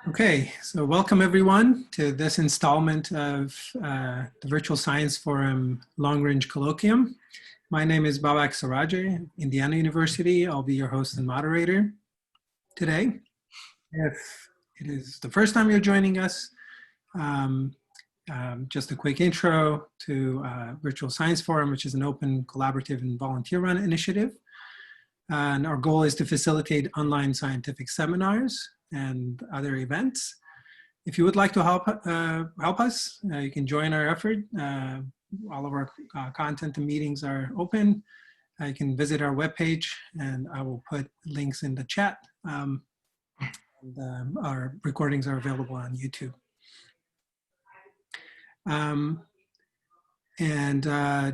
Okay, so welcome everyone to this installment of the Virtual Science Forum Long Range Colloquium. My name is Babak Saraje, Indiana University. I'll be your host and moderator today. If it is the first time you're joining us, just a quick intro to Virtual Science Forum, which is an open, collaborative, and volunteer-run initiative. And our goal is to facilitate online scientific seminars and other events. If you would like to help us, you can join our effort. All of our content and meetings are open. You can visit our webpage, and I will put links in the chat. Our recordings are available on YouTube.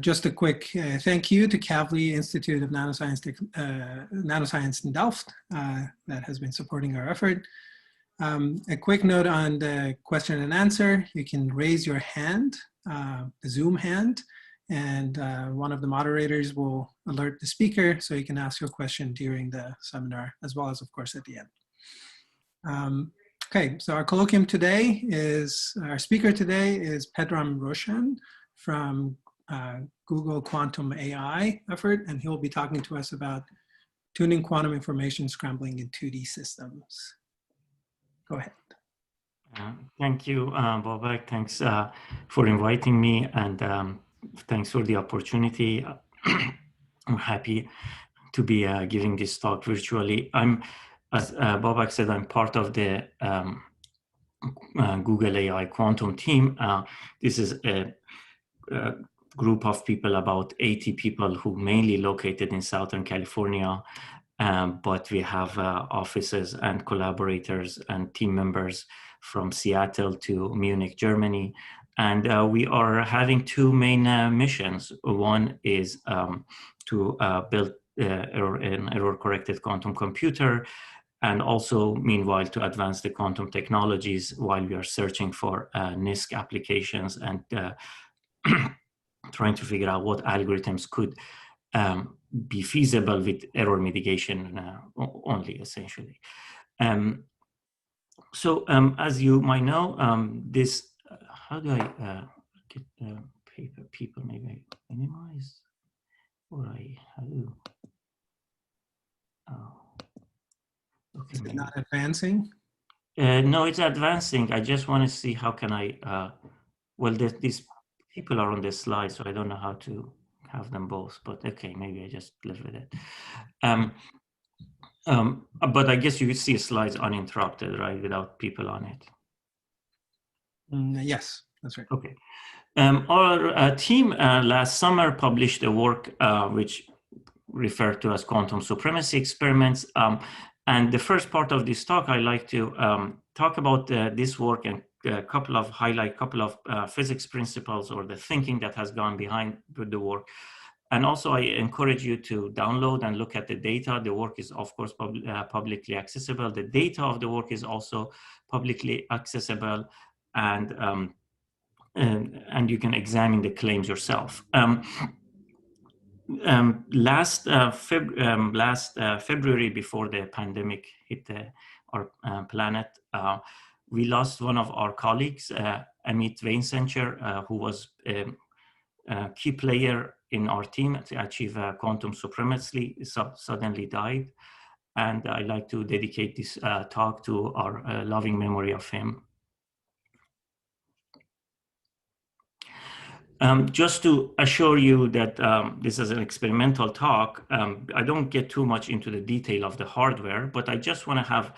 Just a quick thank you to Kavli Institute of Nanoscience in Delft that has been supporting our effort. A quick note on the question and answer: you can raise your hand, the Zoom hand, and one of the moderators will alert the speaker so you can ask your question during the seminar, as well as, of course, at the end. Okay, so our colloquium today is, our speaker today is Pedram Roushan from Google Quantum AI effort, and he'll be talking to us about tuning quantum information scrambling in 2D systems. Go ahead. Thank you, Babak. Thanks for inviting me, and thanks for the opportunity. I'm happy to be giving this talk virtually. As Babak said, I'm part of the Google AI quantum team. This is a group of people, about 80 people, who mainly located in Southern California, but we have offices and collaborators and team members from Seattle to Munich, Germany. And we are having two main missions. One is to build an error-corrected quantum computer, and also, meanwhile, to advance the quantum technologies while we are searching for NISQ applications and trying to figure out what algorithms could be feasible with error mitigation only, essentially. As you might know, this, how do I get the paper? People, maybe I minimize, or how do? Oh, okay. Is it not advancing? No, it's advancing. I just want to see how can I, well, these people are on this slide, so I don't know how to have them both, but okay, maybe I just live with it. But I guess you would see slides uninterrupted, right, without people on it? Yes, that's right. Okay. Our team last summer published a work which referred to as quantum supremacy experiments. And the first part of this talk, I like to talk about this work and highlight a couple of physics principles or the thinking that has gone behind the work. And also, I encourage you to download and look at the data. The work is, of course, publicly accessible. The data of the work is also publicly accessible, and you can examine the claims yourself. Last February, before the pandemic hit our planet, we lost one of our colleagues, Amit Weinsencher, who was a key player in our team to achieve quantum supremacy. Suddenly died. And I'd like to dedicate this talk to our loving memory of him. Just to assure you that this is an experimental talk, I don't get too much into the detail of the hardware, but I just want to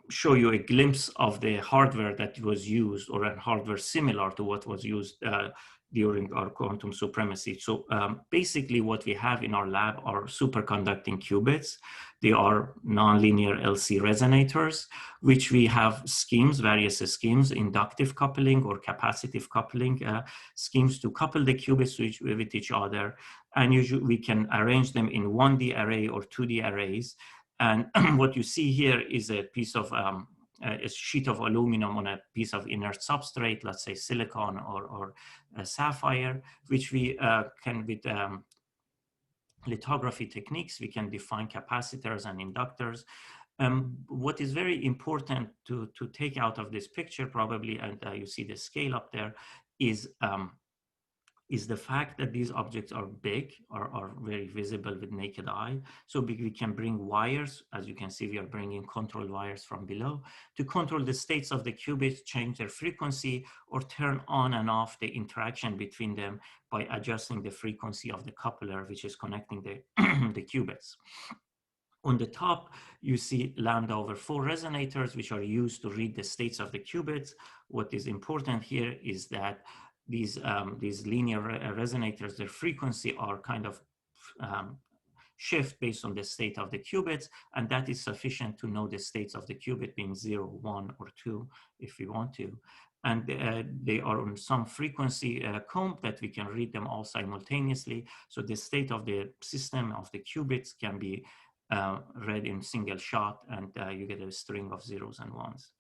show you a glimpse of the hardware that was used, or a hardware similar to what was used during our quantum supremacy. So basically what we have in our lab are superconducting qubits. They are nonlinear LC resonators, which we have schemes, various schemes, inductive coupling or capacitive coupling schemes to couple the qubits with each other. And usually we can arrange them in 1D array or 2D arrays. And what you see here is a piece of a sheet of aluminum on a piece of inert substrate, let's say silicon or sapphire, which we can, with lithography techniques, we can define capacitors and inductors. What is very important to take out of this picture probably, and you see the scale up there, is the fact that these objects are big, are very visible with naked eye. So we can bring wires, as you can see, we are bringing control wires from below to control the states of the qubits, change their frequency, or turn on and off the interaction between them by adjusting the frequency of the coupler, which is connecting the, the qubits. On the top, you see lambda over 4 resonators, which are used to read the states of the qubits. What is important here is that these linear resonators, their frequency are kind of shift based on the state of the qubits, and that is sufficient to know the states of the qubit being 0, 1, or 2, if we want to. And they are on some frequency comb that we can read them all simultaneously. So the state of the system of the qubits can be read in single shot, and you get a string of zeros and ones.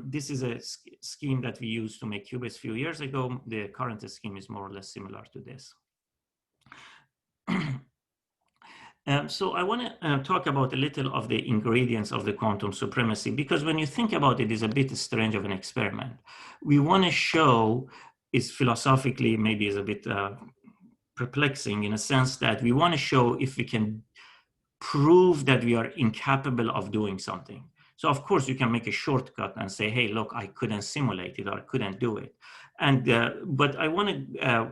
This is a scheme that we used to make qubits a few years ago. The current scheme is more or less similar to this. So I want to talk about a little of the ingredients of the quantum supremacy, because when you think about it, it's a bit strange of an experiment. We want to show, is philosophically maybe is a bit perplexing in a sense that we want to show if we can prove that we are incapable of doing something. So of course you can make a shortcut and say, hey, look, I couldn't simulate it or I couldn't do it. And but I want to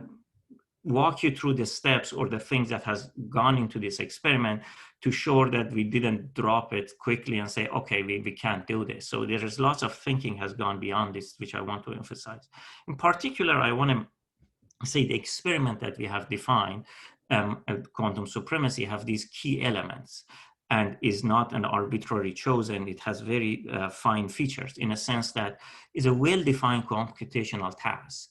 walk you through the steps or the things that has gone into this experiment to show that we didn't drop it quickly and say, okay, we can't do this. So there is lots of thinking has gone beyond this, which I want to emphasize. In particular, I want to say the experiment that we have defined, quantum supremacy, have these key elements and is not an arbitrary chosen. It has very fine features in a sense that is a well-defined computational task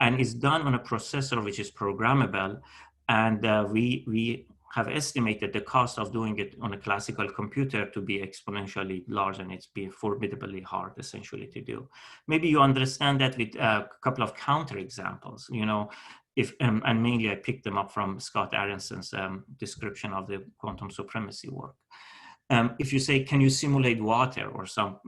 and is done on a processor which is programmable. And we have estimated the cost of doing it on a classical computer to be exponentially large, and it's been formidably hard essentially to do. Maybe you understand that with a couple of counterexamples, you know, if, and mainly I picked them up from Scott Aronson's description of the quantum supremacy work. If you say, can you simulate water, or some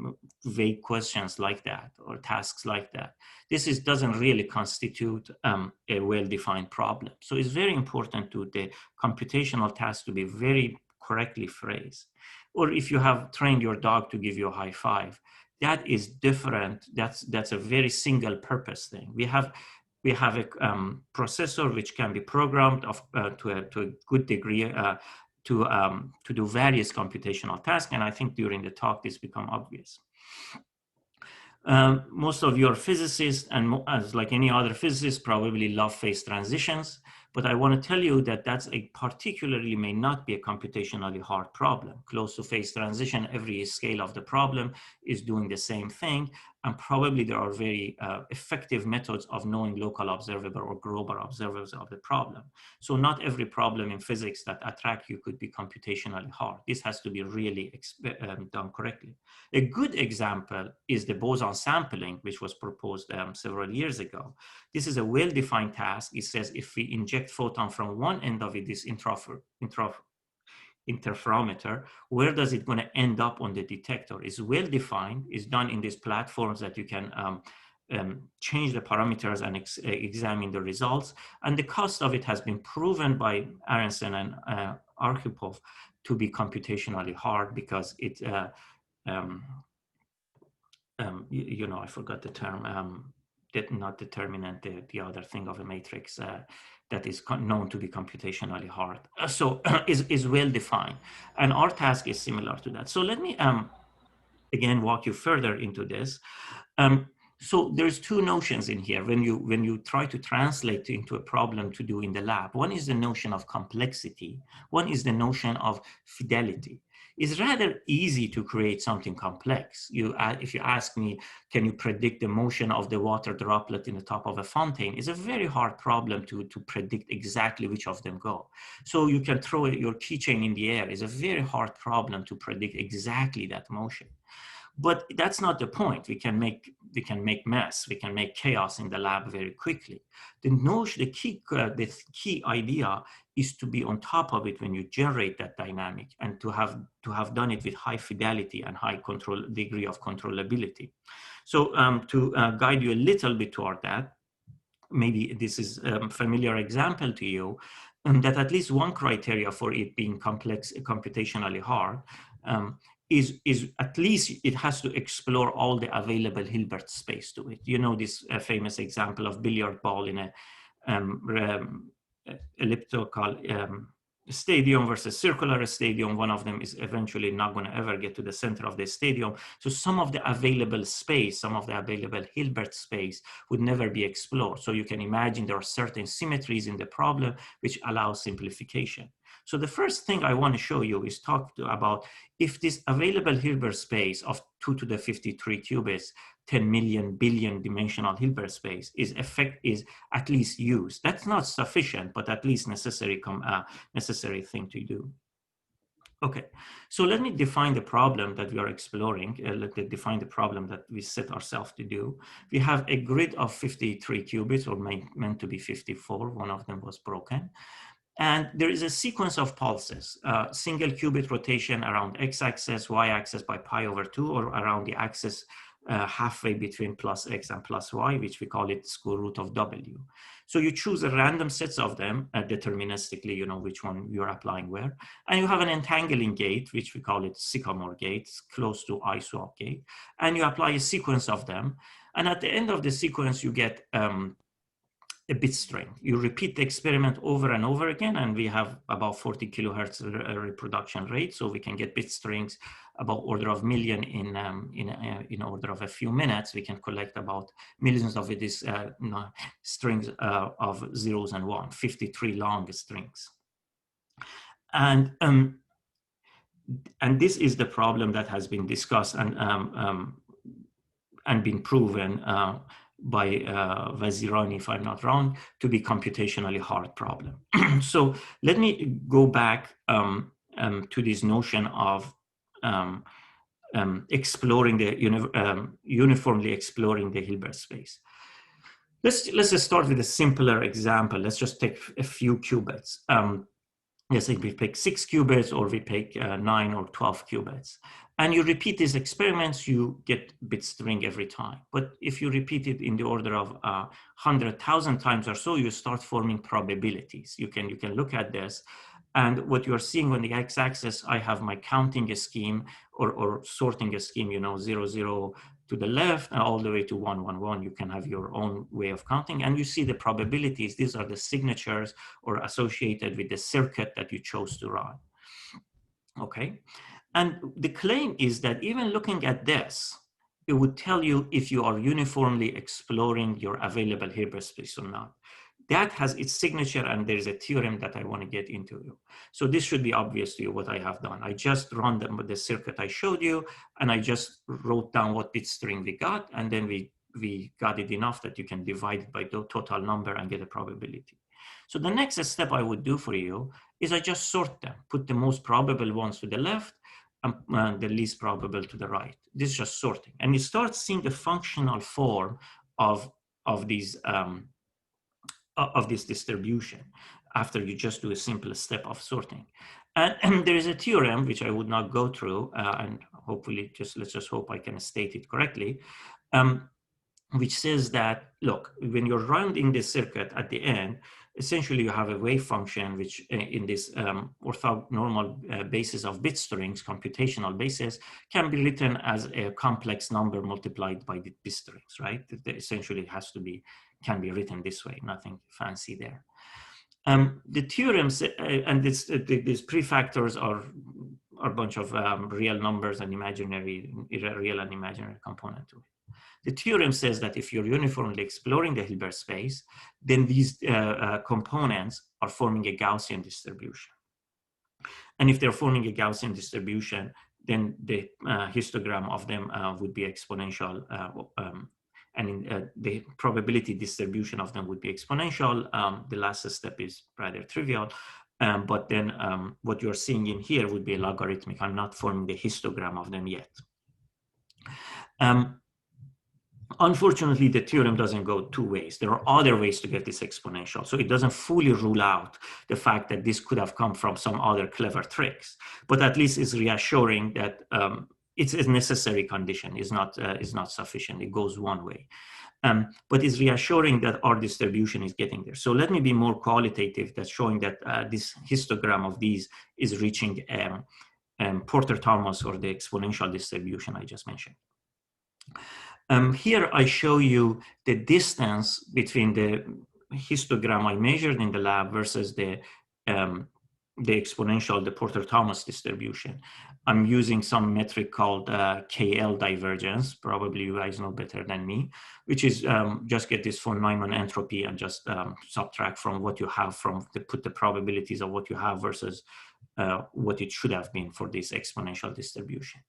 vague questions like that, or tasks like that, this doesn't really constitute a well-defined problem. So it's very important to the computational task to be very correctly phrased. Or if you have trained your dog to give you a high five, that is different. That's a very single purpose thing. We have a processor which can be programmed to a good degree to do various computational tasks, and I think during the talk this become obvious. Most of your physicists, and as like any other physicist, probably love phase transitions, but I want to tell you that that's a particularly may not be a computationally hard problem. Close to phase transition, every scale of the problem is doing the same thing, and probably there are very effective methods of knowing local observable or global observers of the problem. So not every problem in physics that attract you could be computationally hard. This has to be really done correctly. A good example is the boson sampling, which was proposed several years ago. This is a well-defined task. It says if we inject photon from one end of it, this interferometer, where does it going to end up on the detector? Is well defined, is done in these platforms that you can change the parameters and examine the results. And the cost of it has been proven by Aronson and Arkhipov to be computationally hard because it, you know, I forgot the term, not determinant, the other thing of a matrix that is known to be computationally hard. So is well defined. And our task is similar to that. So let me again walk you further into this. So there's two notions in here when you try to translate into a problem to do in the lab. One is the notion of complexity. One is the notion of fidelity. It's rather easy to create something complex. If you ask me, can you predict the motion of the water droplet in the top of a fountain? It's a very hard problem to predict exactly which of them go. So you can throw your keychain in the air. It's a very hard problem to predict exactly that motion. But that's not the point. We can make mess. We can make chaos in the lab very quickly. The key idea is to be on top of it when you generate that dynamic, and to have done it with high fidelity and high degree of controllability. So to guide you a little bit toward that, maybe this is a familiar example to you, that at least one criteria for it being complex, computationally hard, is at least it has to explore all the available Hilbert space to it. You know this famous example of billiard ball in a elliptical stadium versus circular stadium. One of them is eventually not going to ever get to the center of the stadium. So some of the available space, some of the available Hilbert space would never be explored. So you can imagine there are certain symmetries in the problem which allow simplification. So the first thing I want to show you is about if this available Hilbert space of 2 to the 53 qubits, 10 million billion dimensional Hilbert space is at least used. That's not sufficient, but at least necessary thing to do. Okay, so let me define the problem that we are exploring. Let me define the problem that we set ourselves to do. We have a grid of 53 qubits, or meant to be 54. One of them was broken. And there is a sequence of pulses, single qubit rotation around x-axis, y-axis by pi over 2, or around the axis halfway between plus x and plus y, which we call it square root of w. So you choose a random sets of them deterministically, you know which one you're applying where. And you have an entangling gate, which we call it Sycamore gate, close to ISWAP gate. And you apply a sequence of them. And at the end of the sequence, you get a bit string. You repeat the experiment over and over again, and we have about 40 kilohertz reproduction rate, so we can get bit strings about order of million in order of a few minutes. We can collect about millions of these strings of zeros and ones, 53 long strings. And this is the problem that has been discussed and been proven by Vazirani, if I'm not wrong, to be computationally hard problem. So let me go back to this notion of exploring the uniformly exploring the Hilbert space. Let's just start with a simpler example. Let's just take a few qubits. Let's say we pick 6 qubits, or we pick 9 or 12 qubits. And you repeat these experiments, you get bit string every time. But if you repeat it in the order of 100,000 times or so, you start forming probabilities. You can look at this. And what you're seeing on the x-axis, I have my counting scheme or sorting scheme, 0, 0 to the left and all the way to 1, 1, 1. You can have your own way of counting. And you see the probabilities. These are the signatures or associated with the circuit that you chose to run. Okay. And the claim is that even looking at this, it would tell you if you are uniformly exploring your available Hilbert space or not. That has its signature, and there's a theorem that I want to get into. So this should be obvious to you what I have done. I just run the circuit I showed you, and I just wrote down what bit string we got, and then we got it enough that you can divide it by the total number and get a probability. So the next step I would do for you is I just sort them, put the most probable ones to the left, and the least probable to the right. This is just sorting. And you start seeing the functional form of this distribution after you just do a simple step of sorting. And there is a theorem, which I would not go through, and hopefully let's just hope I can state it correctly, which says that, look, when you're rounding the circuit at the end, essentially you have a wave function, which in this orthonormal basis of bit strings, computational basis, can be written as a complex number multiplied by the bit strings, right? It essentially can be written this way, nothing fancy there. The theorems, and these prefactors are a bunch of real numbers and real and imaginary component to it. The theorem says that if you're uniformly exploring the Hilbert space, then these components are forming a Gaussian distribution. And if they're forming a Gaussian distribution, then the histogram of them would be exponential, and the probability distribution of them would be exponential. The last step is rather trivial. But then what you're seeing in here would be logarithmic. I'm not forming the histogram of them yet. Unfortunately, the theorem doesn't go two ways. There are other ways to get this exponential. So it doesn't fully rule out the fact that this could have come from some other clever tricks, but at least it's reassuring that it's a necessary condition, is not sufficient. It goes one way. But it's reassuring that our distribution is getting there. So let me be more qualitative, that's showing that this histogram of these is reaching Porter-Thomas, or the exponential distribution I just mentioned. Here I show you the distance between the histogram I measured in the lab versus the exponential, the Porter-Thomas distribution. I'm using some metric called KL divergence. Probably you guys know better than me, which is just get this von Neumann entropy and just subtract from what you have put the probabilities of what you have versus what it should have been for this exponential distribution.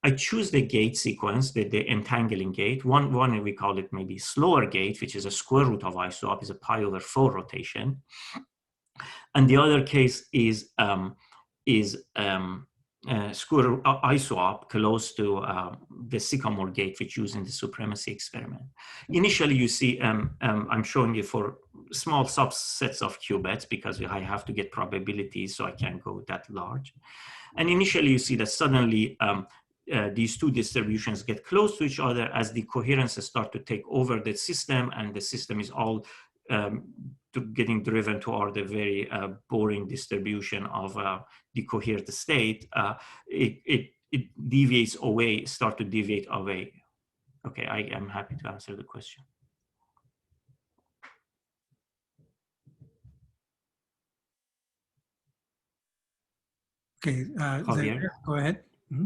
I choose the gate sequence, the entangling gate. One we call it maybe slower gate, which is a square root of ISWAP, is a pi over 4 rotation. And the other case is square root ISWAP close to the Sycamore gate, which used in the supremacy experiment. Initially, you see, I'm showing you for small subsets of qubits because I have to get probabilities, so I can't go that large. And initially, you see that suddenly these two distributions get close to each other as the coherences start to take over the system, and the system is all getting driven toward the very boring distribution of the coherent state. It deviates away, start to deviate away. Okay, I am happy to answer the question. Okay, Xavier, go ahead. Mm-hmm.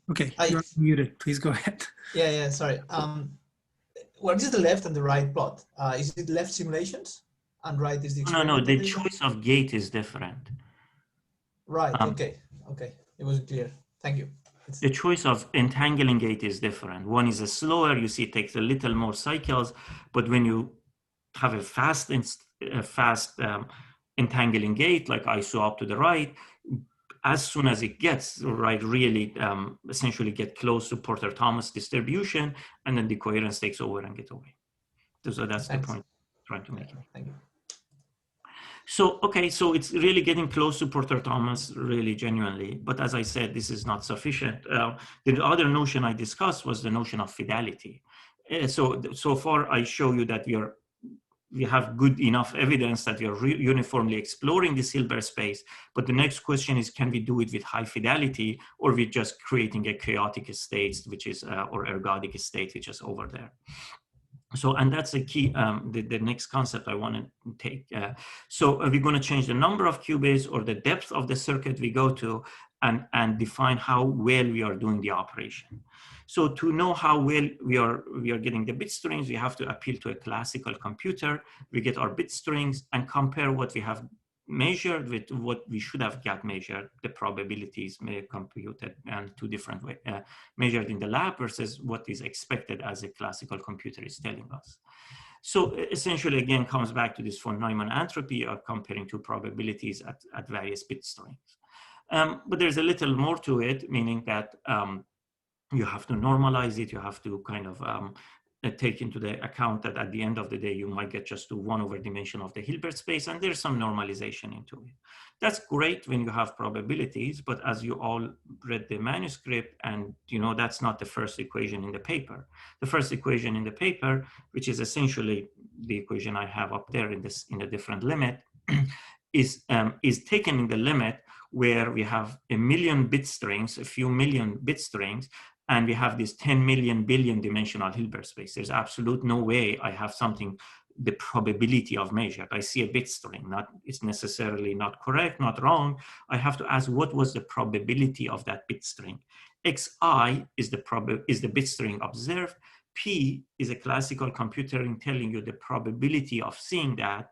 Okay, you're muted. Please go ahead. Yeah, sorry. What is the left and the right plot? Is it left simulations and right is the experiment? No, the choice of gate is different. Right, okay. It was clear. Thank you. The choice of entangling gate is different. One is a slower, you see it takes a little more cycles, but when you have a fast entangling gate, like I saw up to the right, as soon as it gets right, really essentially get close to Porter-Thomas distribution, and then the coherence takes over and get away. So that's the point I'm trying to make. Thank you. So, okay, so it's really getting close to Porter-Thomas, really genuinely. But as I said, this is not sufficient. The other notion I discussed was the notion of fidelity. So far, I show you that we have good enough evidence that we are uniformly exploring this Hilbert space. But the next question is, can we do it with high fidelity, or we're just creating a chaotic state, which is, or ergodic state, which is over there. So, and that's the key, the next concept I want to take. So we're going to change the number of qubits or the depth of the circuit we go to, and define how well we are doing the operation. So to know how well we are getting the bit strings, we have to appeal to a classical computer. We get our bit strings and compare what we have measured with what we should have got measured, the probabilities computed and two different ways, measured in the lab versus what is expected as a classical computer is telling us. So essentially, again, comes back to this von Neumann entropy of comparing two probabilities at various bit strings. But there's a little more to it, meaning that you have to normalize it. You have to kind of take into the account that at the end of the day, you might get just to 1 over dimension of the Hilbert space, and there's some normalization into it. That's great when you have probabilities, but as you all read the manuscript, and you know that's not the first equation in the paper. The first equation in the paper, which is essentially the equation I have up there in a different limit, is taken in the limit where we have a million bit strings, a few million bit strings, and we have this 10 million billion dimensional Hilbert space. There's absolute no way I have something, the probability of measured. I see a bit string, it's necessarily not correct, not wrong. I have to ask what was the probability of that bit string. Xi is the bit string observed. P is a classical computing telling you the probability of seeing that.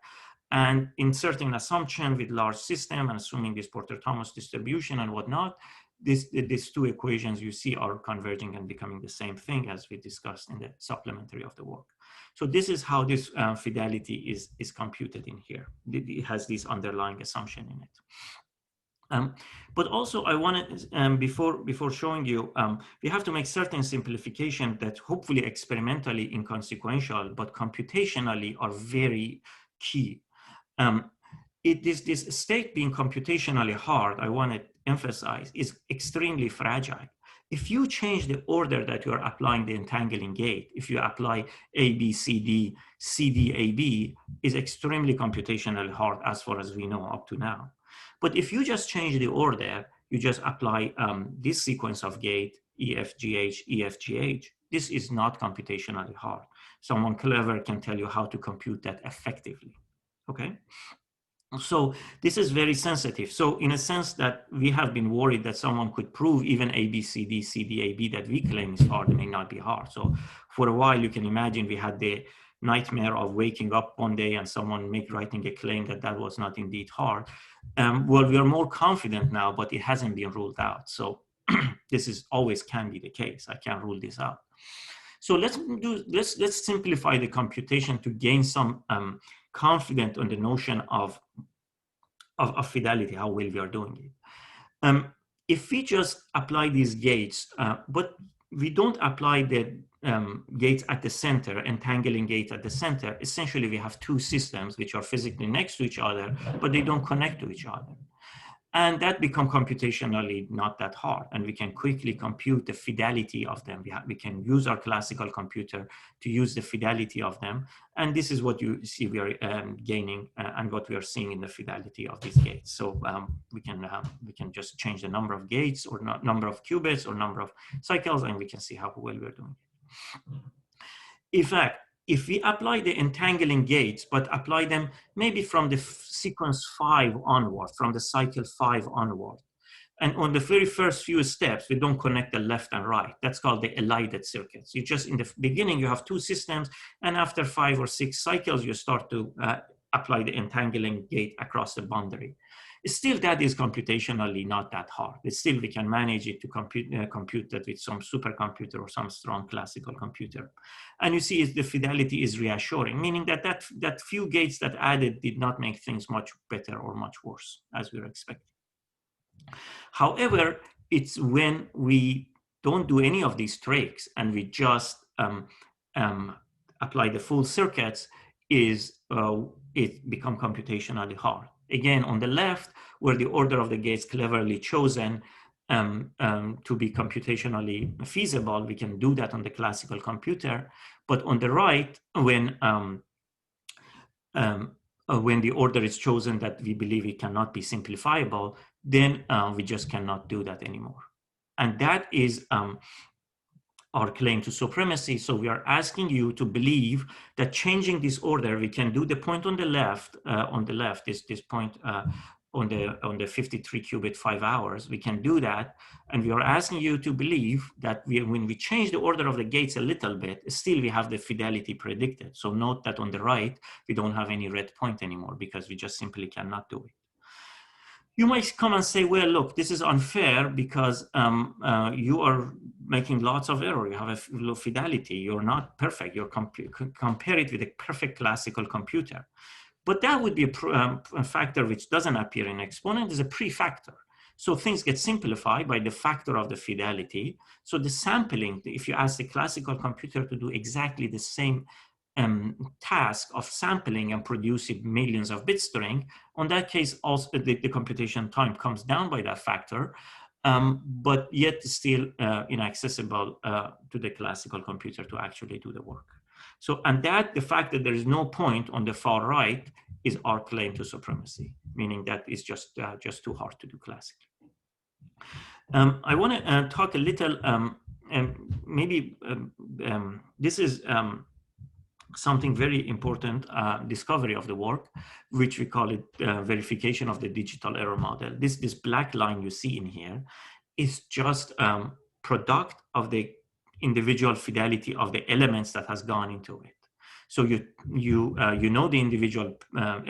And inserting an assumption with large system and assuming this Porter-Thomas distribution and whatnot, these two equations you see are converging and becoming the same thing as we discussed in the supplementary of the work. So this is how this fidelity is computed in here. It has this underlying assumption in it. But also I want to, before showing you, we have to make certain simplification that hopefully experimentally inconsequential, but computationally are very key. This state being computationally hard, I want to emphasize, is extremely fragile. If you change the order that you're applying the entangling gate, if you apply A, B, C, D, C, D, A, B, is extremely computationally hard as far as we know up to now. But if you just change the order, you just apply this sequence of gate, E, F, G, H, E, F, G, H, this is not computationally hard. Someone clever can tell you how to compute that effectively, okay? So this is very sensitive. So in a sense that we have been worried that someone could prove even A, B, C, D, C, D, A, B that we claim is hard may not be hard. So for a while, you can imagine we had the nightmare of waking up one day and someone writing a claim that that was not indeed hard. Well, we are more confident now, but it hasn't been ruled out. So this is always can be the case. I can't rule this out. So let's simplify the computation to gain some confidence on the notion of fidelity, how well we are doing it. If we just apply these gates, but we don't apply the gates at the center, entangling gate at the center, essentially we have two systems which are physically next to each other, but they don't connect to each other. And that becomes computationally not that hard. And we can quickly compute the fidelity of them. We can use our classical computer to use the fidelity of them. And this is what you see we are gaining and what we are seeing in the fidelity of these gates. So we can just change the number of gates or number of qubits or number of cycles, and we can see how well we're doing it. In fact, if we apply the entangling gates, but apply them maybe from the sequence 5 onward, from the cycle 5 onward, and on the very first few steps, we don't connect the left and right. That's called the elided circuits. You just, in the beginning, you have two systems, and after 5 or 6 cycles, you start to apply the entangling gate across the boundary. Still, that is computationally not that hard. But still, we can manage it to compute that with some supercomputer or some strong classical computer. And you see the fidelity is reassuring, meaning that few gates that added did not make things much better or much worse, as we were expecting. However, it's when we don't do any of these tricks and we just apply the full circuits, it becomes computationally hard. Again, on the left, where the order of the gates cleverly chosen to be computationally feasible, we can do that on the classical computer. But on the right, when the order is chosen that we believe it cannot be simplifiable, then we just cannot do that anymore. And that is our claim to supremacy. So we are asking you to believe that changing this order, we can do the point on the left, this point on the 53 qubit 5 hours, we can do that. And we are asking you to believe that when we change the order of the gates a little bit, still we have the fidelity predicted. So note that on the right, we don't have any red point anymore because we just simply cannot do it. You might come and say, well, look, this is unfair because you are making lots of error. You have a low fidelity. You're not perfect. You're compare it with a perfect classical computer. But that would be a factor which doesn't appear in exponent. Is a prefactor. So things get simplified by the factor of the fidelity. So the sampling, if you ask the classical computer to do exactly the same task of sampling and producing millions of bit string, on that case, also the computation time comes down by that factor, but yet still inaccessible to the classical computer to actually do the work. So, and the fact that there is no point on the far right is our claim to supremacy, meaning that is just too hard to do classically. I want to talk a little, this is something very important discovery of the work, which we call it verification of the digital error model. This black line you see in here is just product of the individual fidelity of the elements that has gone into it. So you know the individual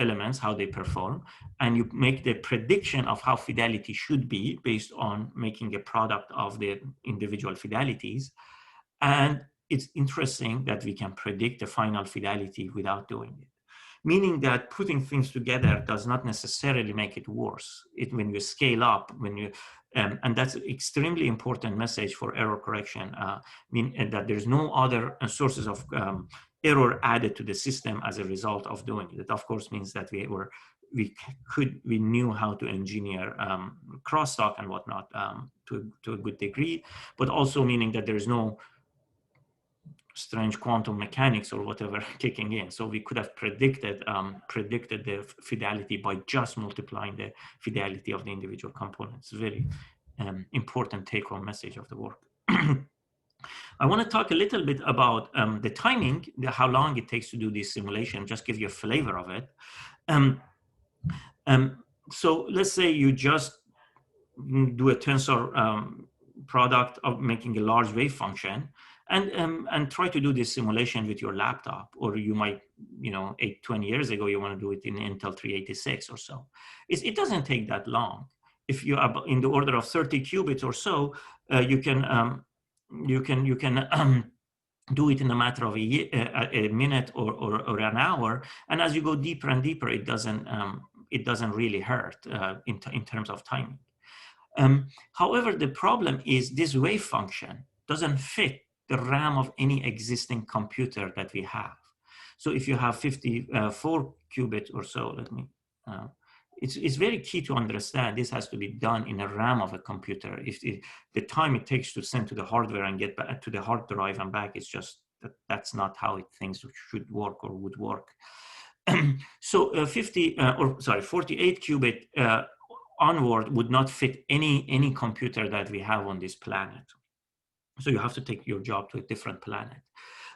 elements, how they perform, and you make the prediction of how fidelity should be based on making a product of the individual fidelities. And it's interesting that we can predict the final fidelity without doing it. Meaning that putting things together does not necessarily make it worse. When you scale up, and that's an extremely important message for error correction, that there's no other sources of error added to the system as a result of doing it. That of course means that we knew how to engineer crosstalk and whatnot to a good degree, but also meaning that there's no strange quantum mechanics or whatever kicking in. So we could have predicted the fidelity by just multiplying the fidelity of the individual components. Very important take-home message of the work. I want to talk a little bit about the timing, how long it takes to do this simulation, just give you a flavor of it. So let's say you just do a tensor product of making a large wave function, and try to do this simulation with your laptop, or you might, 20 years ago, you want to do it in Intel 386 or so. It doesn't take that long. If you are in the order of 30 qubits or so, you can do it in a matter of a minute or an hour. And as you go deeper and deeper, it doesn't really hurt in terms of timing. However, the problem is this wave function doesn't fit the RAM of any existing computer that we have. So if you have 54 qubits or so, it's very key to understand this has to be done in a RAM of a computer. The time it takes to send to the hardware and get back to the hard drive and back, it's just that's not how things should work or would work. So 48 qubit onward would not fit any computer that we have on this planet. So you have to take your job to a different planet.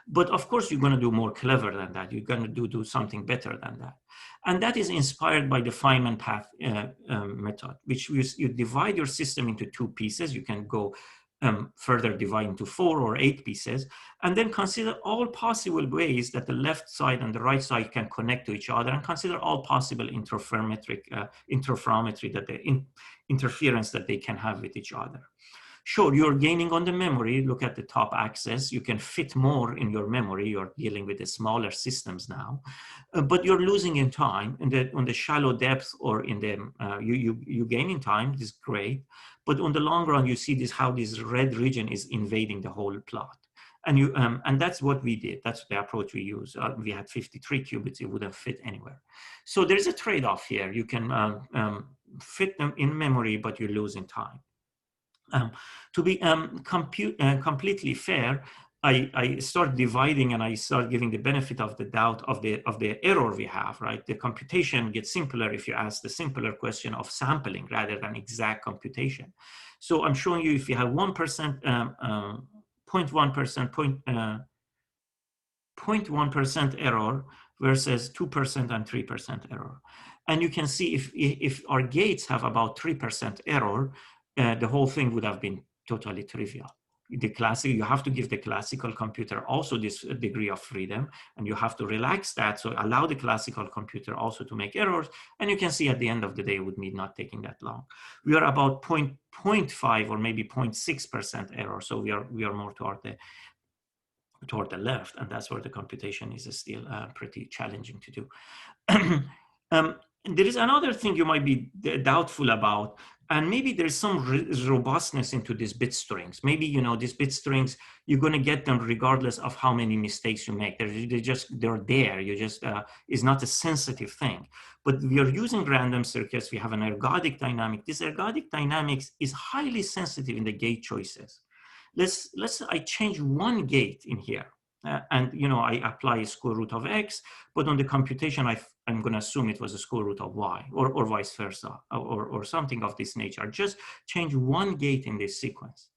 But of course, you're going to do more clever than that. You're going to do something better than that. And that is inspired by the Feynman path method, which you divide your system into 2 pieces. You can go further divide into 4 or 8 pieces, and then consider all possible ways that the left side and the right side can connect to each other, and consider all possible interferometry that the interference that they can have with each other. Sure, you're gaining on the memory. Look at the top axis. You can fit more in your memory. You're dealing with the smaller systems now, but you're losing in time. On the shallow depth or in the you gain in time. This is great, but on the long run, you see how this red region is invading the whole plot, and that's what we did. That's the approach we used. We had 53 qubits. It wouldn't fit anywhere. So there's a trade-off here. You can fit them in memory, but you lose in time. To be completely fair, I start dividing and I start giving the benefit of the doubt of the error we have, right? The computation gets simpler if you ask the simpler question of sampling rather than exact computation. So I'm showing you if you have 1%, 0.1% error versus 2% and 3% error. And you can see if our gates have about 3% error, the whole thing would have been totally trivial. You have to give the classical computer also this degree of freedom, and you have to relax that. So allow the classical computer also to make errors. And you can see at the end of the day, it would be not taking that long. We are about 0.5 or maybe 0.6% error. So we are more toward the left, and that's where the computation is still pretty challenging to do. There is another thing you might be doubtful about, and maybe there's some robustness into these bit strings. Maybe, these bit strings, you're going to get them regardless of how many mistakes you make. They're there. It's not a sensitive thing. But we are using random circuits. We have an ergodic dynamic. This ergodic dynamics is highly sensitive in the gate choices. I change one gate in here. And I apply square root of x, but on the computation, I'm going to assume it was a square root of y, or vice versa, or something of this nature. Just change one gate in this sequence.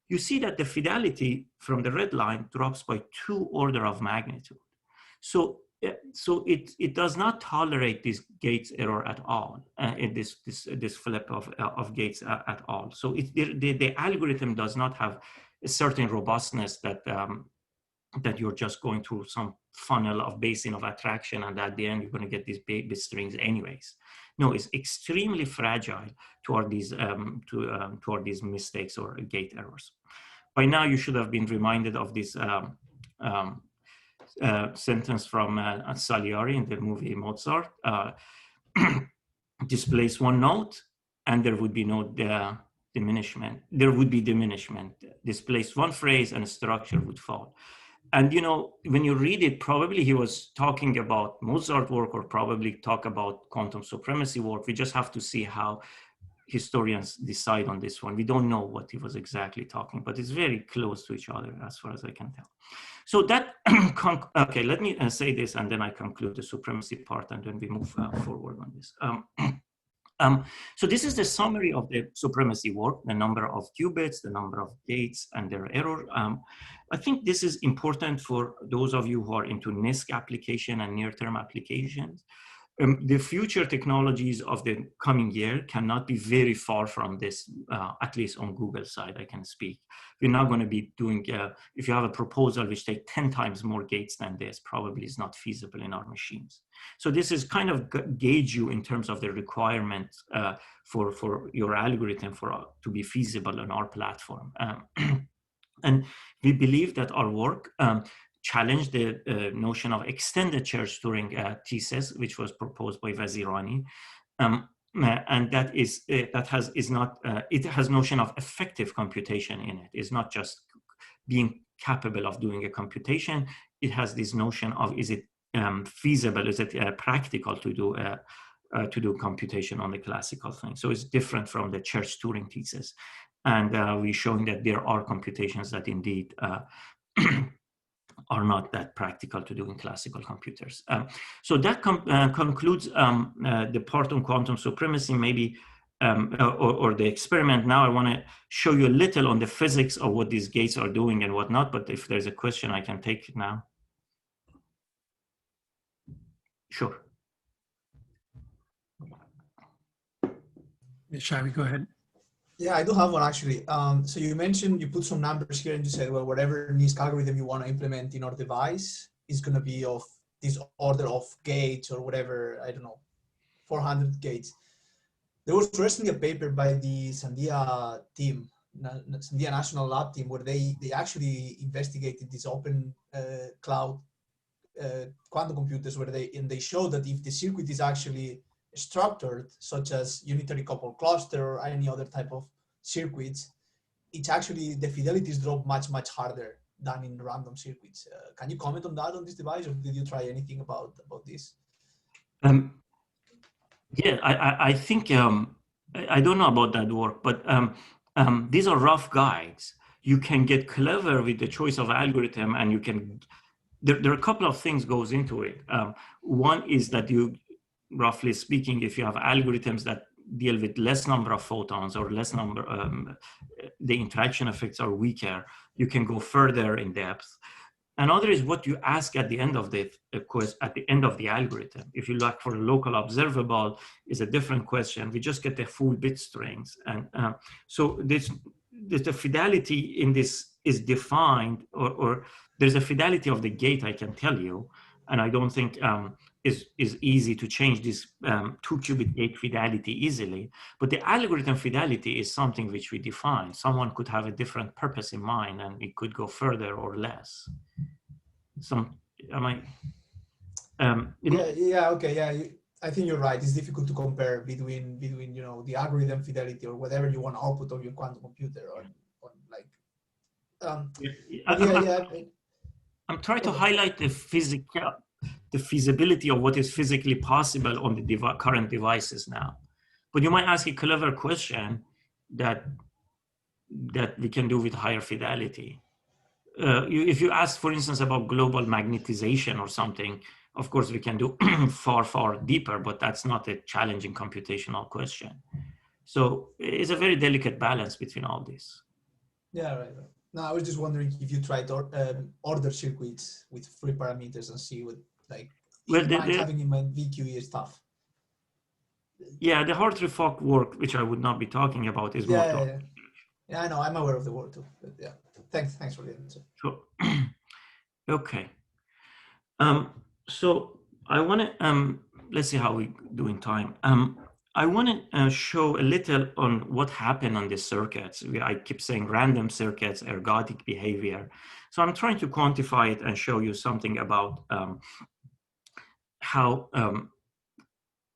You see that the fidelity from the red line drops by 2 orders of magnitude. So it does not tolerate this gates error at all, this flip of gates at all. So the algorithm does not have a certain robustness that that you're just going through some funnel of basin of attraction, and at the end, you're going to get these bit strings anyways. No, it's extremely fragile toward these, toward these mistakes or gate errors. By now, you should have been reminded of this sentence from Salieri in the movie Mozart. Displace one note, and there would be no diminishment. There would be diminishment. Displace one phrase, and a structure would fall. And you know, when you read it, probably he was talking about Mozart work, or probably talk about quantum supremacy work. We just have to see how historians decide on this one. We don't know what he was exactly talking, but it's very close to each other as far as I can tell. So that, okay, let me say this, and then I conclude the supremacy part, and then we move forward on this. So this is the summary of the supremacy work, the number of qubits, the number of gates, and their error. I think this is important for those of you who are into NISQ application and near-term applications. The future technologies of the coming year cannot be very far from this, at least on Google side, I can speak. We're not going to be doing, if you have a proposal which takes 10 times more gates than this, probably is not feasible in our machines. So this is kind of gauge you in terms of the requirement for your algorithm to be feasible on our platform. And we believe that our work challenge the notion of extended church Turing thesis, which was proposed by Vazirani, and that is it has notion of effective computation in it. It's not just being capable of doing a computation. It has this notion of, is it feasible? Is it practical to do computation on the classical thing? So it's different from the church Turing thesis, and we're showing that there are computations that indeed are not that practical to do in classical computers. So that concludes the part on quantum supremacy, maybe, or the experiment. Now I want to show you a little on the physics of what these gates are doing and whatnot, but if there's a question, I can take it now. Sure. Shall we go ahead? Yeah, I do have one actually. So you mentioned, you put some numbers here and you said, well, whatever NISQ algorithm you want to implement in our device is going to be of this order of gates or whatever, I don't know, 400 gates. There was recently a paper by the Sandia team, Sandia National Lab team, where they actually investigated these open cloud quantum computers, where they showed that if the circuit is actually structured, such as unitary coupled cluster or any other type of circuits, it's actually, the fidelities drop much harder than in random circuits. Can you comment on that on this device, or did you try anything about this? Yeah, I think, I don't know about that work, but these are rough guides. You can get clever with the choice of algorithm, and you can, there are a couple of things goes into it. One is that you, roughly speaking, if you have algorithms that deal with less number of photons or less number, the interaction effects are weaker, you can go further in depth. Another is what you ask at the end of the at the end of the algorithm. If you look for a local observable, is a different question. We just get the full bit strings, and so the fidelity in this is defined, or there's a fidelity of the gate, I can tell you, and I don't think is easy to change this 2-qubit gate fidelity easily. But the algorithm fidelity is something which we define. Someone could have a different purpose in mind, and it could go further or less. Okay, yeah. I think you're right. It's difficult to compare between you know, the algorithm fidelity or whatever you want to output of your quantum computer, or like. I'm trying to highlight the feasibility of what is physically possible on the current devices now. But you might ask a clever question that we can do with higher fidelity. If you ask, for instance, about global magnetization or something, of course we can do far deeper, but that's not a challenging computational question. So it's a very delicate balance between all this. Yeah, right. No, I was just wondering if you tried order circuits with free parameters and see what, like, well, having in mind VQE is tough. Yeah, the Hartree-Fock work, which I would not be talking about, is more tough. Yeah, I know. I'm aware of the work too. But yeah, thanks for the answer. Sure. Okay. So I want to, let's see how we do in time. I want to show a little on what happened on the circuits. I keep saying random circuits, ergodic behavior. So I'm trying to quantify it and show you something about how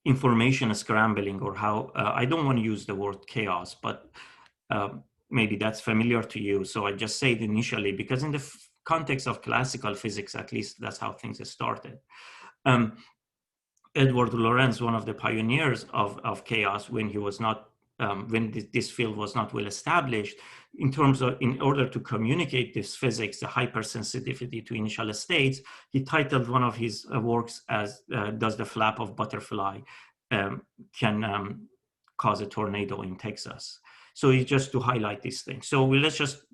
information scrambling, or how, I don't want to use the word chaos, but maybe that's familiar to you. So I just say it initially, because in the context of classical physics, at least that's how things started. Edward Lorenz, one of the pioneers of chaos, when he was not, when this field was not well established, in terms of, in order to communicate this physics, the hypersensitivity to initial states, he titled one of his works as "Does the flap of butterfly can cause a tornado in Texas?" So it's just to highlight this thing. So let's just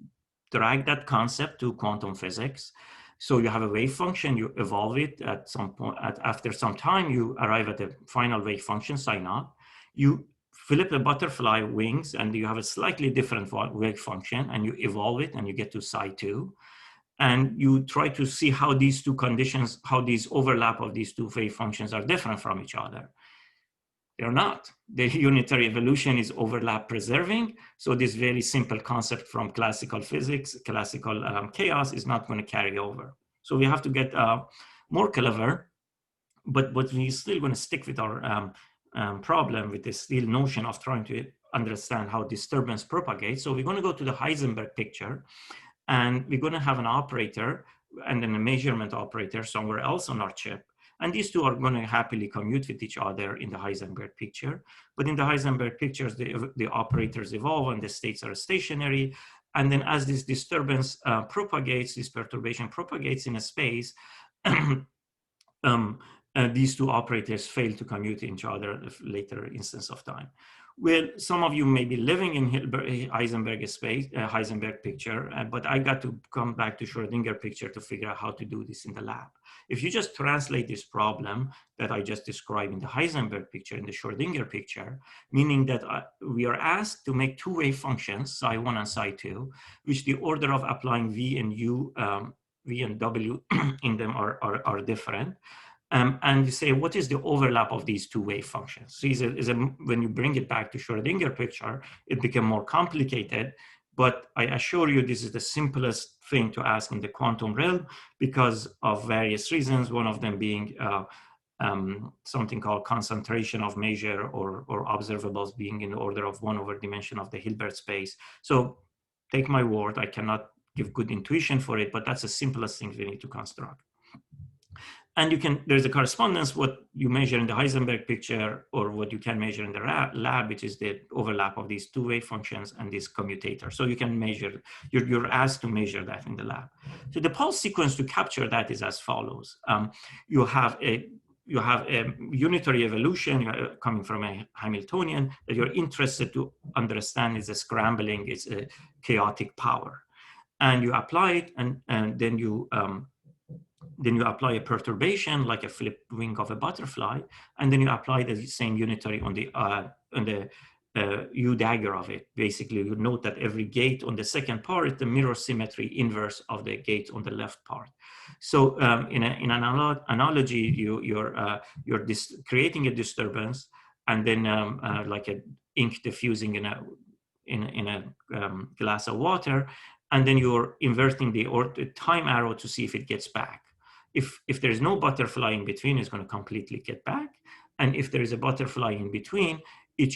drag that concept to quantum physics. So you have a wave function, you evolve it at some point, after some time, you arrive at the final wave function, psi naught. You flip the butterfly wings and you have a slightly different wave function, and you evolve it and you get to psi 2. And you try to see how these two conditions, how these overlap of these two wave functions are different from each other. They're not. The unitary evolution is overlap preserving. So this very simple concept from classical physics, classical chaos, is not going to carry over. So we have to get more clever, but we're still going to stick with our problem with this still notion of trying to understand how disturbance propagates. So we're going to go to the Heisenberg picture, and we're going to have an operator and then a measurement operator somewhere else on our chip. And these two are going to happily commute with each other in the Heisenberg picture. But in the Heisenberg pictures, the operators evolve and the states are stationary. And then as this disturbance propagates, this perturbation propagates in a space, these two operators fail to commute each other at a later instance of time. Well, some of you may be living in Heisenberg space, Heisenberg picture, but I got to come back to Schrödinger picture to figure out how to do this in the lab. If you just translate this problem that I just described in the Heisenberg picture in the Schrödinger picture, meaning that we are asked to make two wave functions, psi 1 and psi 2, which the order of applying V and U, V and W in them are different. And you say, what is the overlap of these two wave functions? So when you bring it back to Schrödinger picture, it became more complicated, but I assure you this is the simplest thing to ask in the quantum realm because of various reasons, one of them being something called concentration of measure or observables being in the order of 1 over dimension of the Hilbert space. So take my word, I cannot give good intuition for it, but that's the simplest thing we need to construct. And there's a correspondence, what you measure in the Heisenberg picture or what you can measure in the lab, which is the overlap of these two wave functions and this commutator. So you can measure, you're asked to measure that in the lab. So the pulse sequence to capture that is as follows. You have a unitary evolution coming from a Hamiltonian that you're interested to understand is a scrambling, it's a chaotic power. And you apply it, and then you apply a perturbation like a flipped wing of a butterfly, and then you apply the same unitary on the U dagger of it. Basically, you note that every gate on the second part is the mirror symmetry inverse of the gate on the left part. So in an analogy, you're creating a disturbance, and then like an ink diffusing in a glass of water, and then you're inverting the time arrow to see if it gets back. If there's no butterfly in between, it's going to completely get back. And if there is a butterfly in between, it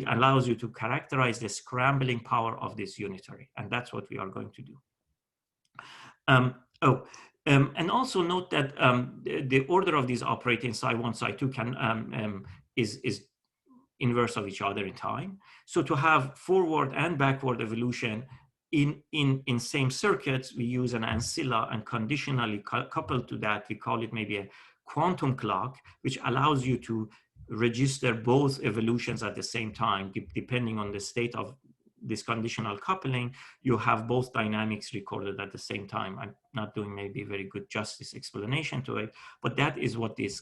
allows you to characterize the scrambling power of this unitary. And that's what we are going to do. And also note that the order of these operating psi 1, psi 2 is inverse of each other in time. So to have forward and backward evolution in same circuits, we use an ancilla, and conditionally coupled to that, we call it maybe a quantum clock, which allows you to register both evolutions at the same time. Depending on the state of this conditional coupling, you have both dynamics recorded at the same time. I'm not doing maybe very good justice explanation to it, but that is what this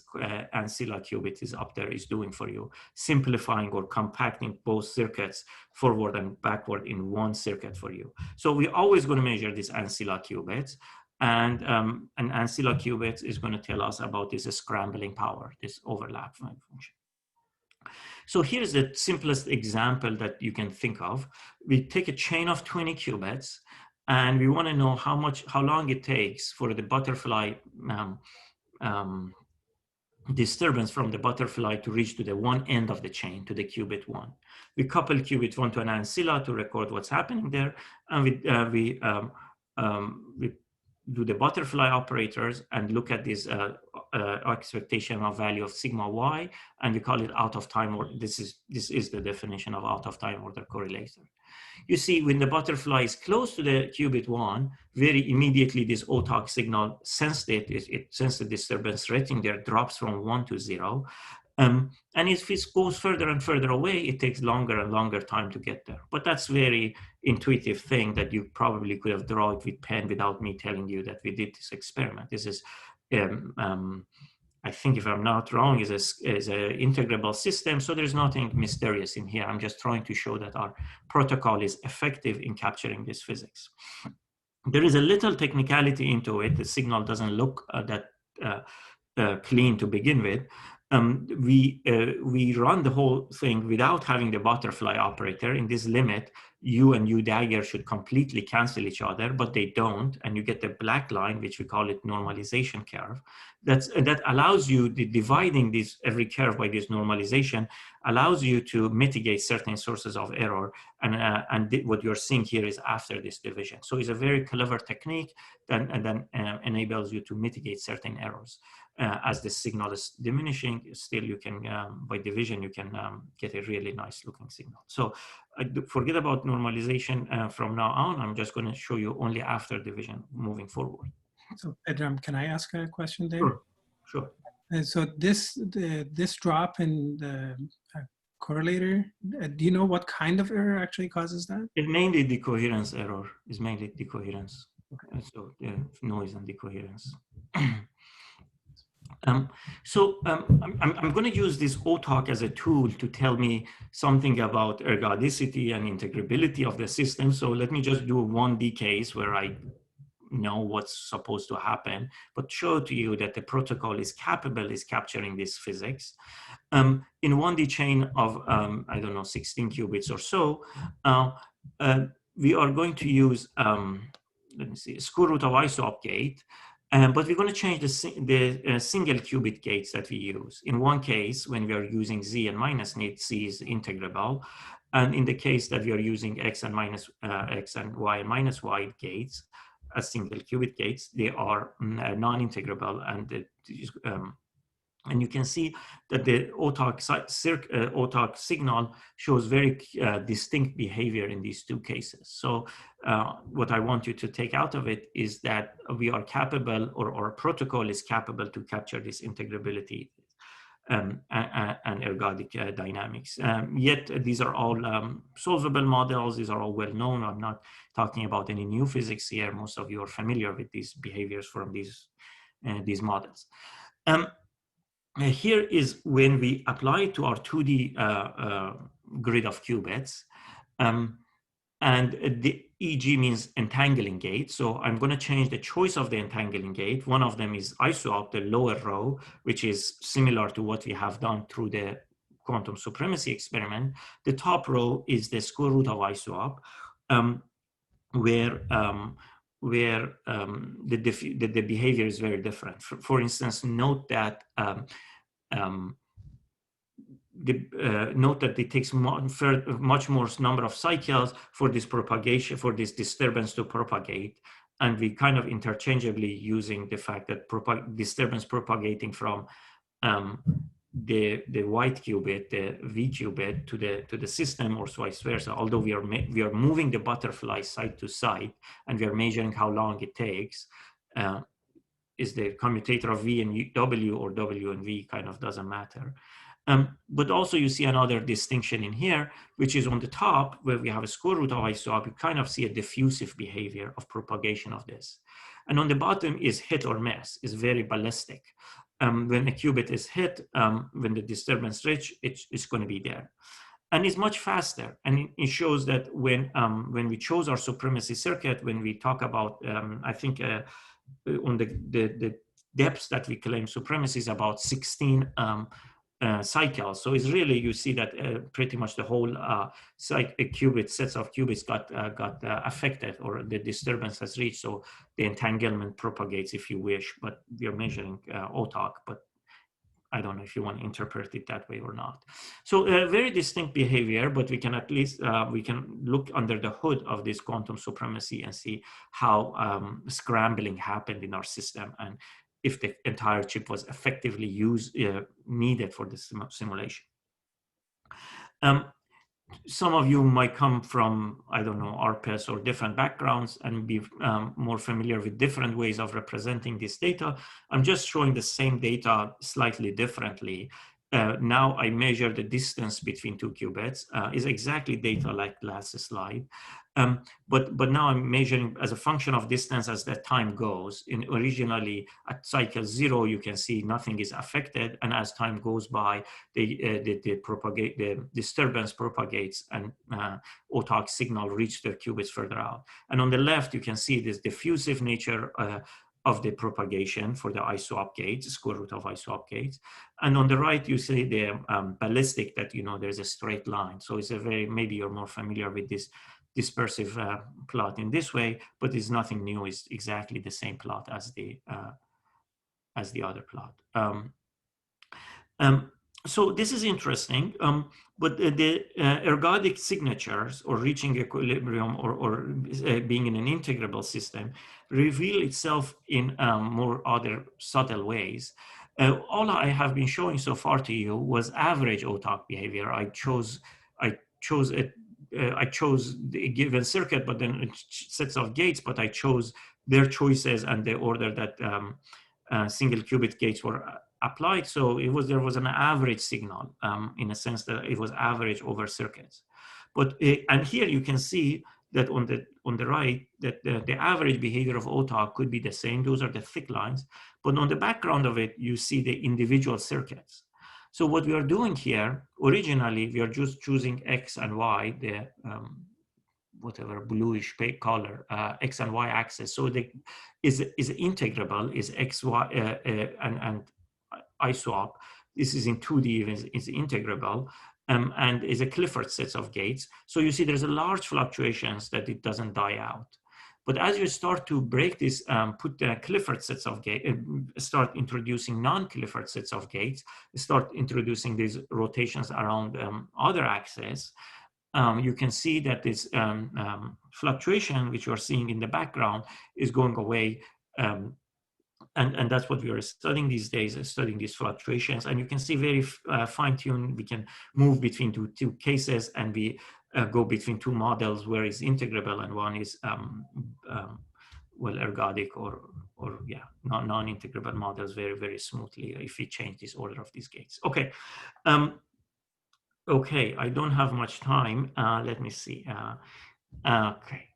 ancilla qubit is up there is doing for you, simplifying or compacting both circuits forward and backward in one circuit for you. So we're always going to measure these ancilla qubits. and an ancilla qubit is going to tell us about this scrambling power, this overlap function. So here's the simplest example that you can think of. We take a chain of 20 qubits, and we want to know how long it takes for the butterfly disturbance from the butterfly to reach to the one end of the chain, to the qubit 1. We couple qubit 1 to an ancilla to record what's happening there, and we do the butterfly operators and look at this expectational value of sigma y, and we call it out of time order. This is the definition of out of time order correlator. You see, when the butterfly is close to the qubit 1, very immediately this OTOC signal sensed it. It sensed the disturbance rating there drops from 1 to 0. And if it goes further and further away, it takes longer and longer time to get there. But that's very intuitive thing that you probably could have drawn it with pen without me telling you that we did this experiment. This is, I think if I'm not wrong, is a integrable system. So there's nothing mysterious in here. I'm just trying to show that our protocol is effective in capturing this physics. There is a little technicality into it. The signal doesn't look that clean to begin with. We run the whole thing without having the butterfly operator. In this limit, U and U dagger should completely cancel each other, but they don't, and you get the black line, which we call it normalization curve. That allows you, dividing this every curve by this normalization allows you to mitigate certain sources of error, and what you're seeing here is after this division. So it's a very clever technique that enables you to mitigate certain errors. As the signal is diminishing, still you can, by division, you can get a really nice looking signal. So forget about normalization from now on. I'm just going to show you only after division moving forward. So Pedram, can I ask a question there? Sure, sure. And so this drop in the correlator, do you know what kind of error actually causes that? It's mainly decoherence error. It's mainly decoherence. Okay. So noise and decoherence. I'm going to use this OTOC as a tool to tell me something about ergodicity and integrability of the system. So let me just do a 1D case where I know what's supposed to happen, but show to you that the protocol is capable of capturing this physics. In 1D chain of, I don't know, 16 qubits or so, we are going to use, let me see, square root of ISOP gate. But we're going to change the single qubit gates that we use. In one case, when we are using Z and minus net, Z is integrable. And in the case that we are using X and Y and minus Y gates as single qubit gates, they are non-integrable. And you can see that the OTOC signal shows very distinct behavior in these two cases. So what I want you to take out of it is that we are capable, or our protocol is capable to capture this integrability and ergodic dynamics. Yet these are all solvable models. These are all well known. I'm not talking about any new physics here. Most of you are familiar with these behaviors from these models. Here is when we apply it to our 2D grid of qubits. And the EG means entangling gate. So I'm going to change the choice of the entangling gate. One of them is ISOP, the lower row, which is similar to what we have done through the quantum supremacy experiment. The top row is the square root of ISOP, where the behavior is very different. For instance, note that note that it takes much more number of cycles for this propagation, for this disturbance to propagate, and we kind of interchangeably using the fact that disturbance propagating from the white qubit, the V qubit, to the system, or vice versa. Although we are moving the butterfly side to side, and we are measuring how long it takes. Is the commutator of V and W, or W and V kind of doesn't matter. But also you see another distinction in here, which is on the top where we have a square root of ISOP, you kind of see a diffusive behavior of propagation of this. And on the bottom is hit or miss, is very ballistic. When a qubit is hit, when the disturbance reach, it's going to be there. And it's much faster. And it shows that when we chose our supremacy circuit, when we talk about, I think on the depths that we claim supremacy is about 16 cycles. So it's really, you see that pretty much the whole qubit sets of qubits got affected, or the disturbance has reached. So the entanglement propagates, if you wish, but we are measuring OTOC, but I don't know if you want to interpret it that way or not. So very distinct behavior, but we can at least, we can look under the hood of this quantum supremacy and see how scrambling happened in our system, and if the entire chip was effectively needed for this simulation. Some of you might come from, I don't know, RPES or different backgrounds and be more familiar with different ways of representing this data. I'm just showing the same data slightly differently. Now I measure the distance between two qubits. Is exactly data like last slide. But now I'm measuring as a function of distance as the time goes. Originally at cycle 0, you can see nothing is affected, and as time goes by, the disturbance propagates, and OTOC signal reach the qubits further out. And on the left, you can see this diffusive nature of the propagation for the ISWAP gates, square root of ISWAP gates. And on the right, you see the ballistic, that, you know, there's a straight line. So it's a very, maybe you're more familiar with this dispersive plot in this way, but it's nothing new. It's exactly the same plot as the other plot. So this is interesting, but the ergodic signatures, or reaching equilibrium, or being in an integrable system, reveal itself in more other subtle ways. All I have been showing so far to you was average OTOC behavior. I chose the given circuit, but then sets of gates, but I chose their choices and the order that single qubit gates were applied. So there was an average signal, in a sense that it was average over circuits. But and here you can see that on the right, that the average behavior of OTOC could be the same. Those are the thick lines. But on the background of it, you see the individual circuits. So what we are doing here, originally, we are just choosing X and Y, the whatever bluish color, X and Y axis. So the is integrable, is X, Y, and ISWAP. This is in 2D, is integrable, and is a Clifford set of gates. So you see there's a large fluctuations that it doesn't die out. But as you start to break this, put the Clifford sets of gates, start introducing non-Clifford sets of gates, start introducing these rotations around other axes, you can see that this fluctuation, which you are seeing in the background, is going away. And that's what we are studying these days, studying these fluctuations. And you can see very fine-tuned, we can move between two cases, and we go between two models where it's integrable and one is, well, ergodic or yeah, non-integrable models very, very smoothly if we change this order of these gates. Okay. Okay, I don't have much time. Let me see. Okay.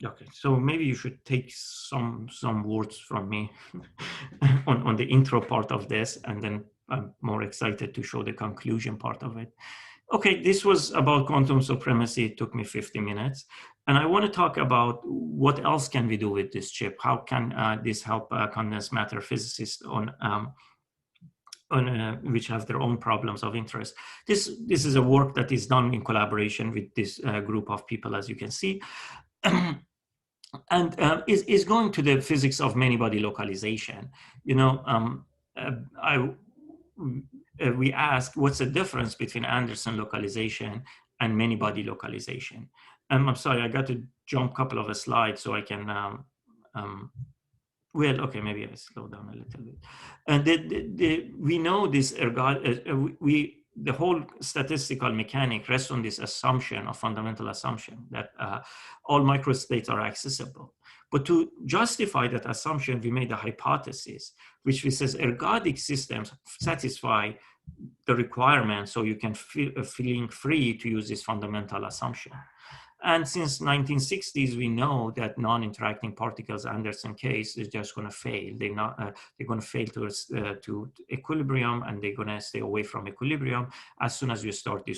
Okay, so maybe you should take some words from me on the intro part of this, and then I'm more excited to show the conclusion part of it. Okay, this was about quantum supremacy. It took me 50 minutes. And I want to talk about what else can we do with this chip? How can this help condensed matter physicists which have their own problems of interest? This is a work that is done in collaboration with this group of people, as you can see. And is going to the physics of many-body localization. You know, we ask, what's the difference between Anderson localization and many-body localization? I'm sorry, I got to jump a couple of slides so I can, well, okay, maybe I slow down a little bit. And we know this the whole statistical mechanic rests on this assumption, a fundamental assumption, that all microstates are accessible. But to justify that assumption, we made a hypothesis, which we says ergodic systems satisfy the requirement, so you can feeling free to use this fundamental assumption. And since 1960s, we know that non-interacting particles, Anderson case, is just going to fail. They're going to fail to equilibrium, and they're going to stay away from equilibrium as soon as you start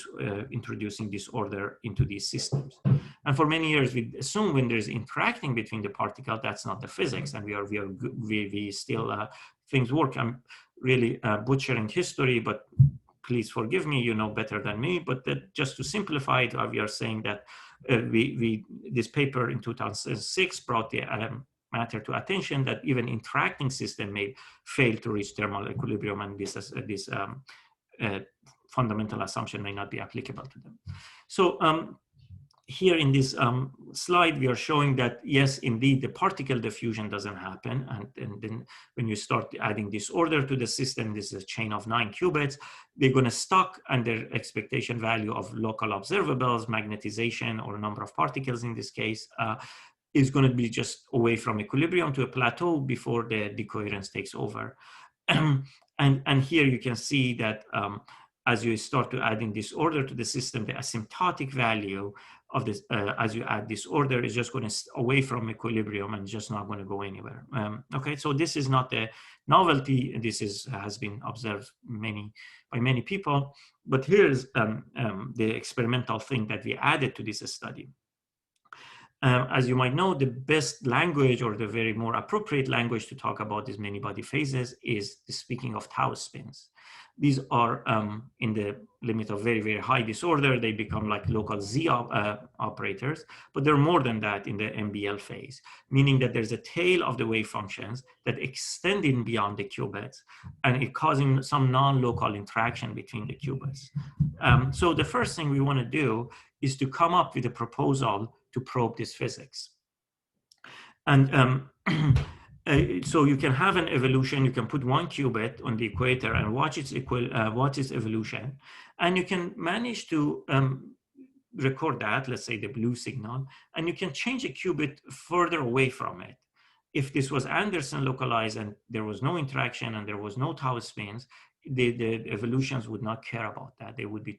introducing disorder into these systems. And for many years, we assume when there's interacting between the particle, that's not the physics, and we still things work. I'm really butchering history, but please forgive me, you know better than me. But just to simplify it, we are saying that this paper in 2006 brought the matter to attention that even interacting system may fail to reach thermal equilibrium, and this fundamental assumption may not be applicable to them. So here in this slide, we are showing that, yes, indeed, the particle diffusion doesn't happen. And then when you start adding disorder to the system, this is a chain of 9 qubits, they're going to stuck under expectation value of local observables, magnetization, or a number of particles in this case, is going to be just away from equilibrium to a plateau before the decoherence takes over. And here you can see that as you start to adding disorder to the system, the asymptotic value of this, as you add disorder, is just going to away from equilibrium and just not going to go anywhere. Okay, so this is not a novelty. This has been observed by many people. But here's the experimental thing that we added to this study. As you might know, the best language, or the very more appropriate language to talk about these many-body phases, is speaking of tau spins. These are in the limit of very, very high disorder. They become like local Z operators, but they're more than that in the MBL phase, meaning that there's a tail of the wave functions that extending beyond the qubits, and it causing some non-local interaction between the qubits. So the first thing we want to do is to come up with a proposal to probe this physics. And so you can have an evolution. You can put one qubit on the equator and watch its evolution, and you can manage to record that, let's say the blue signal, and you can change a qubit further away from it. If this was Anderson localized and there was no interaction and there was no tau spins, the evolutions would not care about that. They would be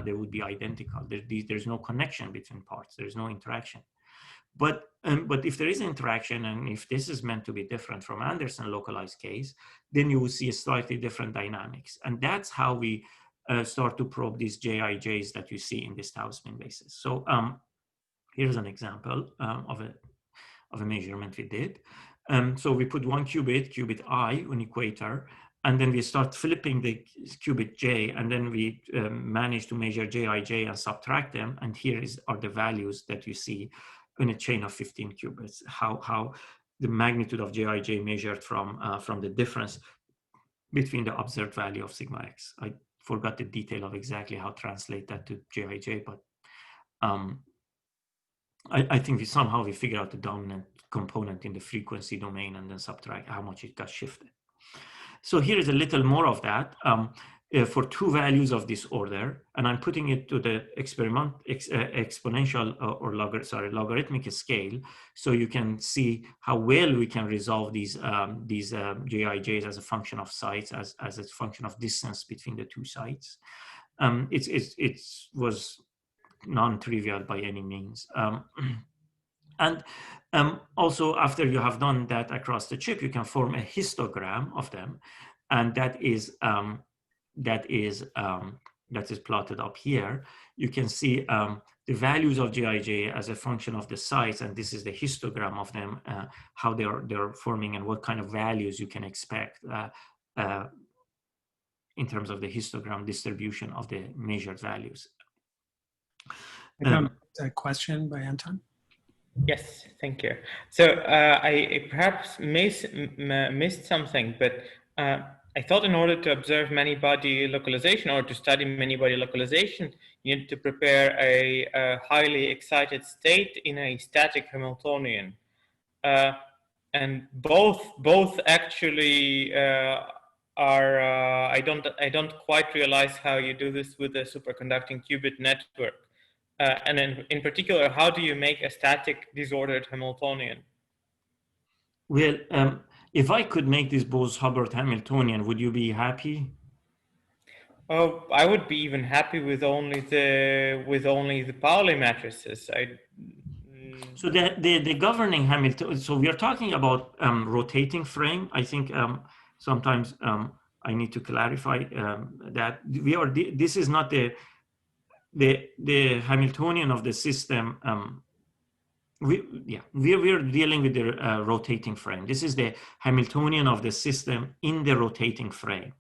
they would be identical. There's no connection between parts. There's no interaction. But if there is interaction, and if this is meant to be different from Anderson localized case, then you will see a slightly different dynamics. And that's how we start to probe these JIJs that you see in this tau spin basis. So here's an example of a measurement we did. So we put one qubit I on equator, and then we start flipping the qubit J, and then we manage to measure JIJ and subtract them. And here are the values that you see in a chain of 15 qubits, how the magnitude of JIJ measured from the difference between the observed value of sigma x. I forgot the detail of exactly how to translate that to JIJ, but I think we figure out the dominant component in the frequency domain and then subtract how much it got shifted. So here is a little more of that for two values of disorder, and I'm putting it to the exponential or logarithmic scale, so you can see how well we can resolve these JIJs as a function of sites, as a function of distance between the two sites. It was non-trivial by any means. And also, after you have done that across the chip, you can form a histogram of them, and that is plotted up here. You can see the values of JIJ as a function of the size, and this is the histogram of them, how they're forming, and what kind of values you can expect in terms of the histogram distribution of the measured values. A question by Anton. Yes, thank you. So I perhaps missed something, but I thought in order to observe many-body localization or to study many-body localization, you need to prepare a highly excited state in a static Hamiltonian. And both actually are, I don't quite realize how you do this with a superconducting qubit network. And in particular, how do you make a static disordered Hamiltonian? Well, if I could make this Bose-Hubbard Hamiltonian, would you be happy? Oh, I would be even happy with only the Pauli matrices. So the governing Hamilton. So we are talking about rotating frame. I think sometimes I need to clarify that we are. This is not the Hamiltonian of the system. We're dealing with the rotating frame. This is the Hamiltonian of the system in the rotating frame,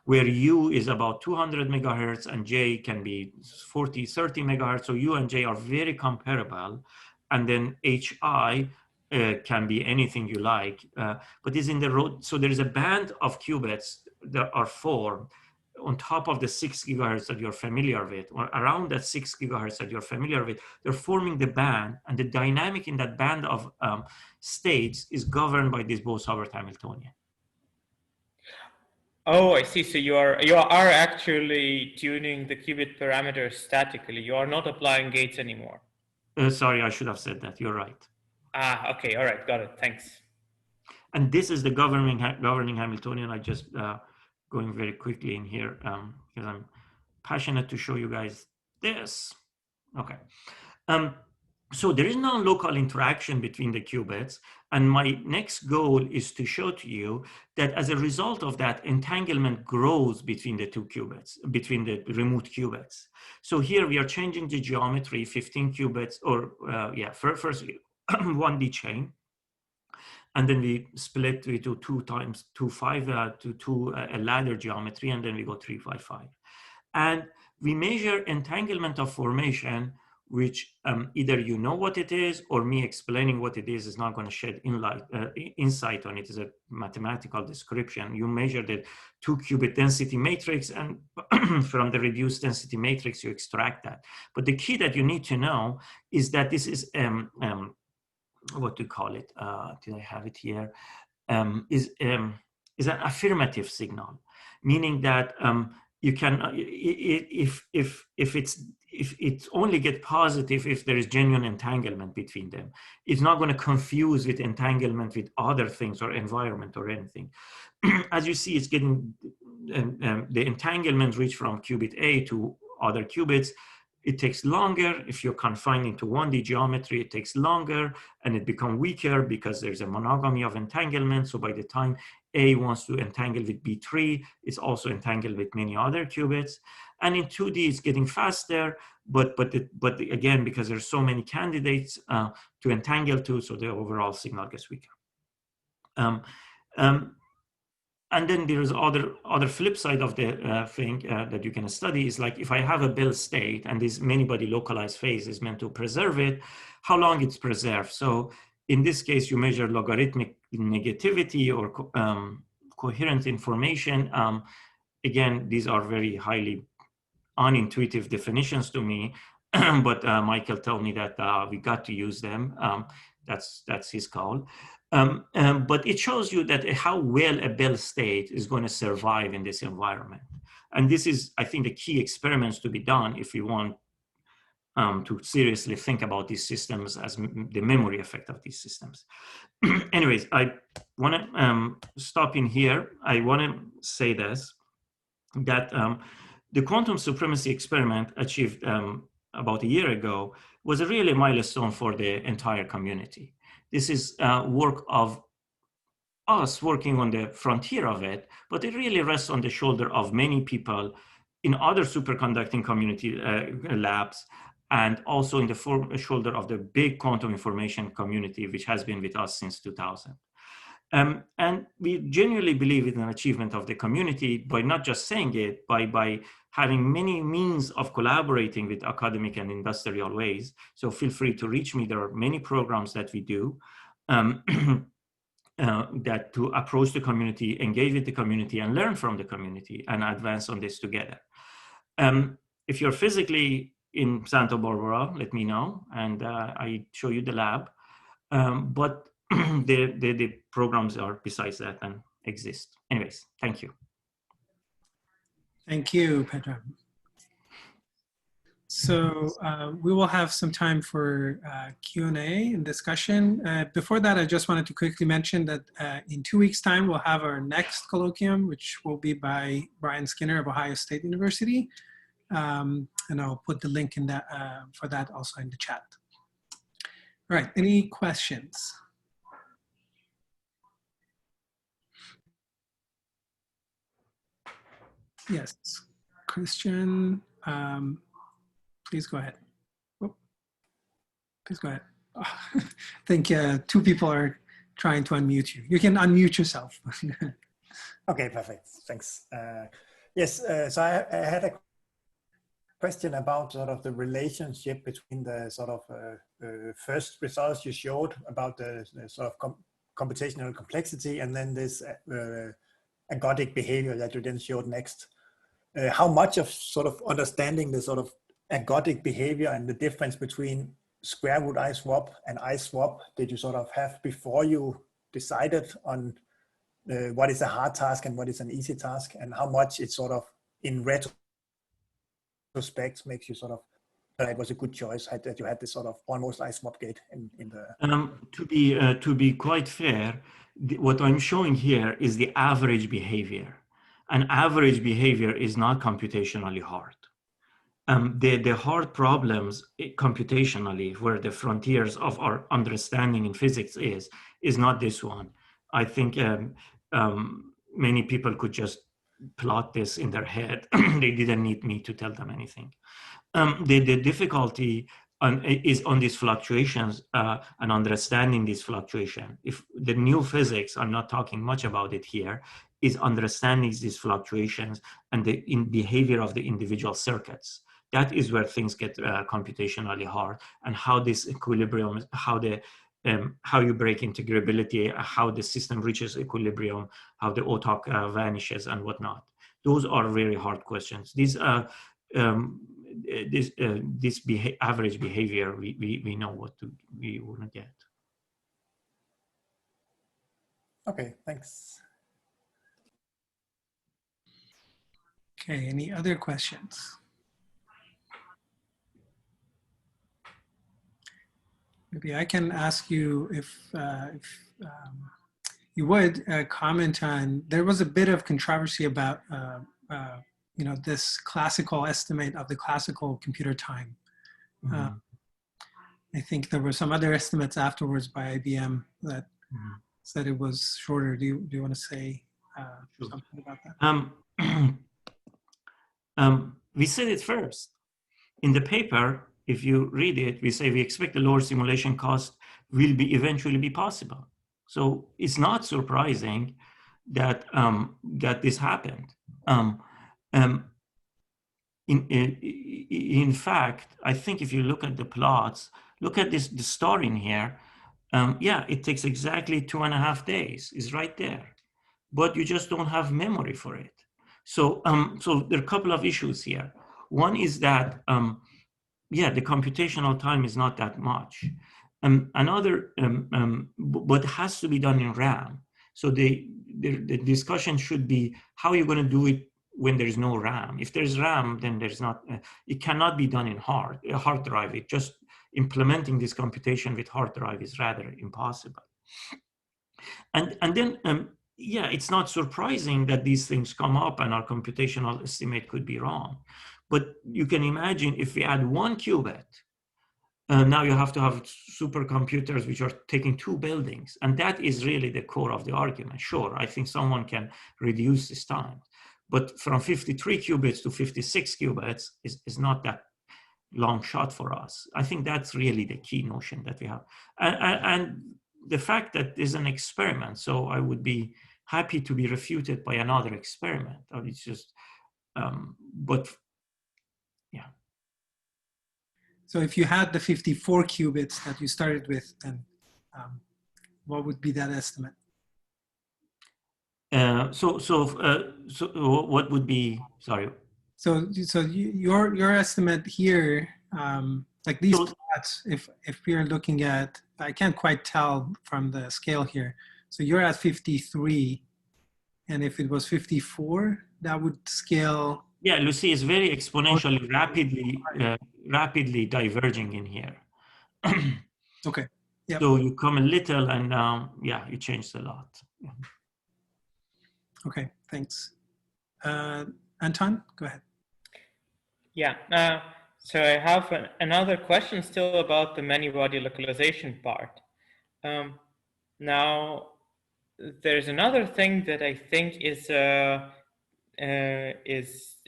where U is about 200 megahertz and J can be 40, 30 megahertz. So U and J are very comparable. And then HI can be anything you like, but is in the so there is a band of qubits that are formed on top of the 6 gigahertz that you're familiar with, or around that 6 gigahertz that you're familiar with. They're forming the band, and the dynamic in that band of states is governed by this Bose-Hubbard Hamiltonian. Oh, I see. So you are actually tuning the qubit parameters statically. You are not applying gates anymore. Sorry, I should have said that. You're right. Ah, okay. All right. Got it. Thanks. And this is the governing Hamiltonian. I just going very quickly in here because I'm passionate to show you guys this. Okay. So there is no local interaction between the qubits. And my next goal is to show to you that as a result of that, entanglement grows between the two qubits, between the remote qubits. So here we are changing the geometry, 15 qubits, or first 1D chain. And then we split it to 2 times 2, 5 to 2 a ladder geometry, and then we go 3, 5, 5. And we measure entanglement of formation, which either you know what it is, or me explaining what it is not going to shed insight on it. It's a mathematical description. You measure the 2-qubit density matrix, and from the reduced density matrix, you extract that. But the key that you need to know is that this is what to call it? Did I have it here? Is an affirmative signal, meaning that you can, if it only get positive if there is genuine entanglement between them. It's not going to confuse with entanglement with other things or environment or anything. As you see, it's getting the entanglement reach from qubit A to other qubits. It takes longer. If you're confined into 1D geometry, it takes longer, and it becomes weaker because there's a monogamy of entanglement. So by the time A wants to entangle with B3, it's also entangled with many other qubits. And in 2D, it's getting faster, but again, because there's so many candidates to entangle to, so the overall signal gets weaker. And then there is other flip side of the thing that you can study is like, if I have a Bell state and this many-body localized phase is meant to preserve it, how long it's preserved. So in this case, you measure logarithmic negativity or coherent information. Again, these are very highly unintuitive definitions to me, but Michael told me that we got to use them. That's his call. But it shows you that how well a Bell state is going to survive in this environment. And this is, I think, the key experiments to be done if you want to seriously think about these systems as the memory effect of these systems. Anyways, I want to stop in here. I want to say this, that the quantum supremacy experiment achieved about a year ago was a really milestone for the entire community. This is work of us working on the frontier of it, but it really rests on the shoulder of many people in other superconducting community labs, and also in the shoulder of the big quantum information community, which has been with us since 2000. And we genuinely believe in an achievement of the community by not just saying it, by having many means of collaborating with academic and industrial ways. So feel free to reach me. There are many programs that we do that to approach the community, engage with the community, and learn from the community and advance on this together. If you're physically in Santa Barbara, let me know, and I show you the lab. But the programs are besides that and exist. Anyways, thank you. Thank you, Pedram. So we will have some time for Q&A and discussion. Before that, I just wanted to quickly mention that in 2 weeks' time, we'll have our next colloquium, which will be by Brian Skinner of Ohio State University. And I'll put the link in that, for that also in the chat. All right, any questions? Yes, Christian, please go ahead. Oh, please go ahead. Oh, I think 2 people are trying to unmute you. You can unmute yourself. Okay, perfect. Thanks. Yes, so I had a question about sort of the relationship between the sort of first results you showed about the sort of computational complexity and then this ergodic behavior that you then showed next. How much of sort of understanding the sort of ergodic behavior and the difference between square root I swap and I swap did you sort of have before you decided on what is a hard task and what is an easy task, and how much it sort of in retrospect makes you sort of it was a good choice that you had this sort of almost I swap gate in the to be quite fair, what I'm showing here is the average behavior. And average behavior is not computationally hard. The hard problems computationally, where the frontiers of our understanding in physics is not this one. I think many people could just plot this in their head. They didn't need me to tell them anything. The difficulty is on these fluctuations and understanding these fluctuations. If the new physics, I'm not talking much about it here, is understanding these fluctuations and the behavior of the individual circuits. That is where things get computationally hard, and how this equilibrium, how you break integrability, how the system reaches equilibrium, how the OTOC vanishes and whatnot. Those are very hard questions. These average behavior, we know what we want to get. Okay, thanks. Okay, any other questions? Maybe I can ask you if you would comment on, there was a bit of controversy about you know, this classical estimate of the classical computer time. Mm-hmm. I think there were some other estimates afterwards by IBM that said it was shorter. Do you want to say something about that? We said it first. In the paper, if you read it, we say we expect the lower simulation cost will eventually be possible. So it's not surprising that that this happened. In fact, I think if you look at the plots, look at the star in here. Yeah, it takes exactly 2.5 days. It's right there, but you just don't have memory for it. So so there are a couple of issues here. One is that yeah, the computational time is not that much. Another, but has to be done in RAM. So the discussion should be how you're going to do it when there's no RAM. If there's RAM, then there's not. It cannot be done in a hard drive. It just implementing this computation with hard drive is rather impossible. And then yeah, it's not surprising that these things come up and our computational estimate could be wrong. But you can imagine if we add 1 qubit, now you have to have supercomputers which are taking 2 buildings. And that is really the core of the argument. Sure, I think someone can reduce this time. But from 53 qubits to 56 qubits is not that long shot for us. I think that's really the key notion that we have. And the fact that there's an experiment, so I would be happy to be refuted by another experiment. It's just, but yeah. So if you had the 54 qubits that you started with, then what would be that estimate? So what would be, sorry? So your estimate here, like these plots, if we're looking at, I can't quite tell from the scale here. So you're at 53, and if it was 54, that would scale Yeah, Lucy is very exponentially rapidly diverging in here. Okay. Yep. So you come a little and yeah, you changed a lot. Yeah. Okay, thanks. Anton, go ahead. Yeah, so I have another question still about the many-body localization part. Now, there's another thing that I think is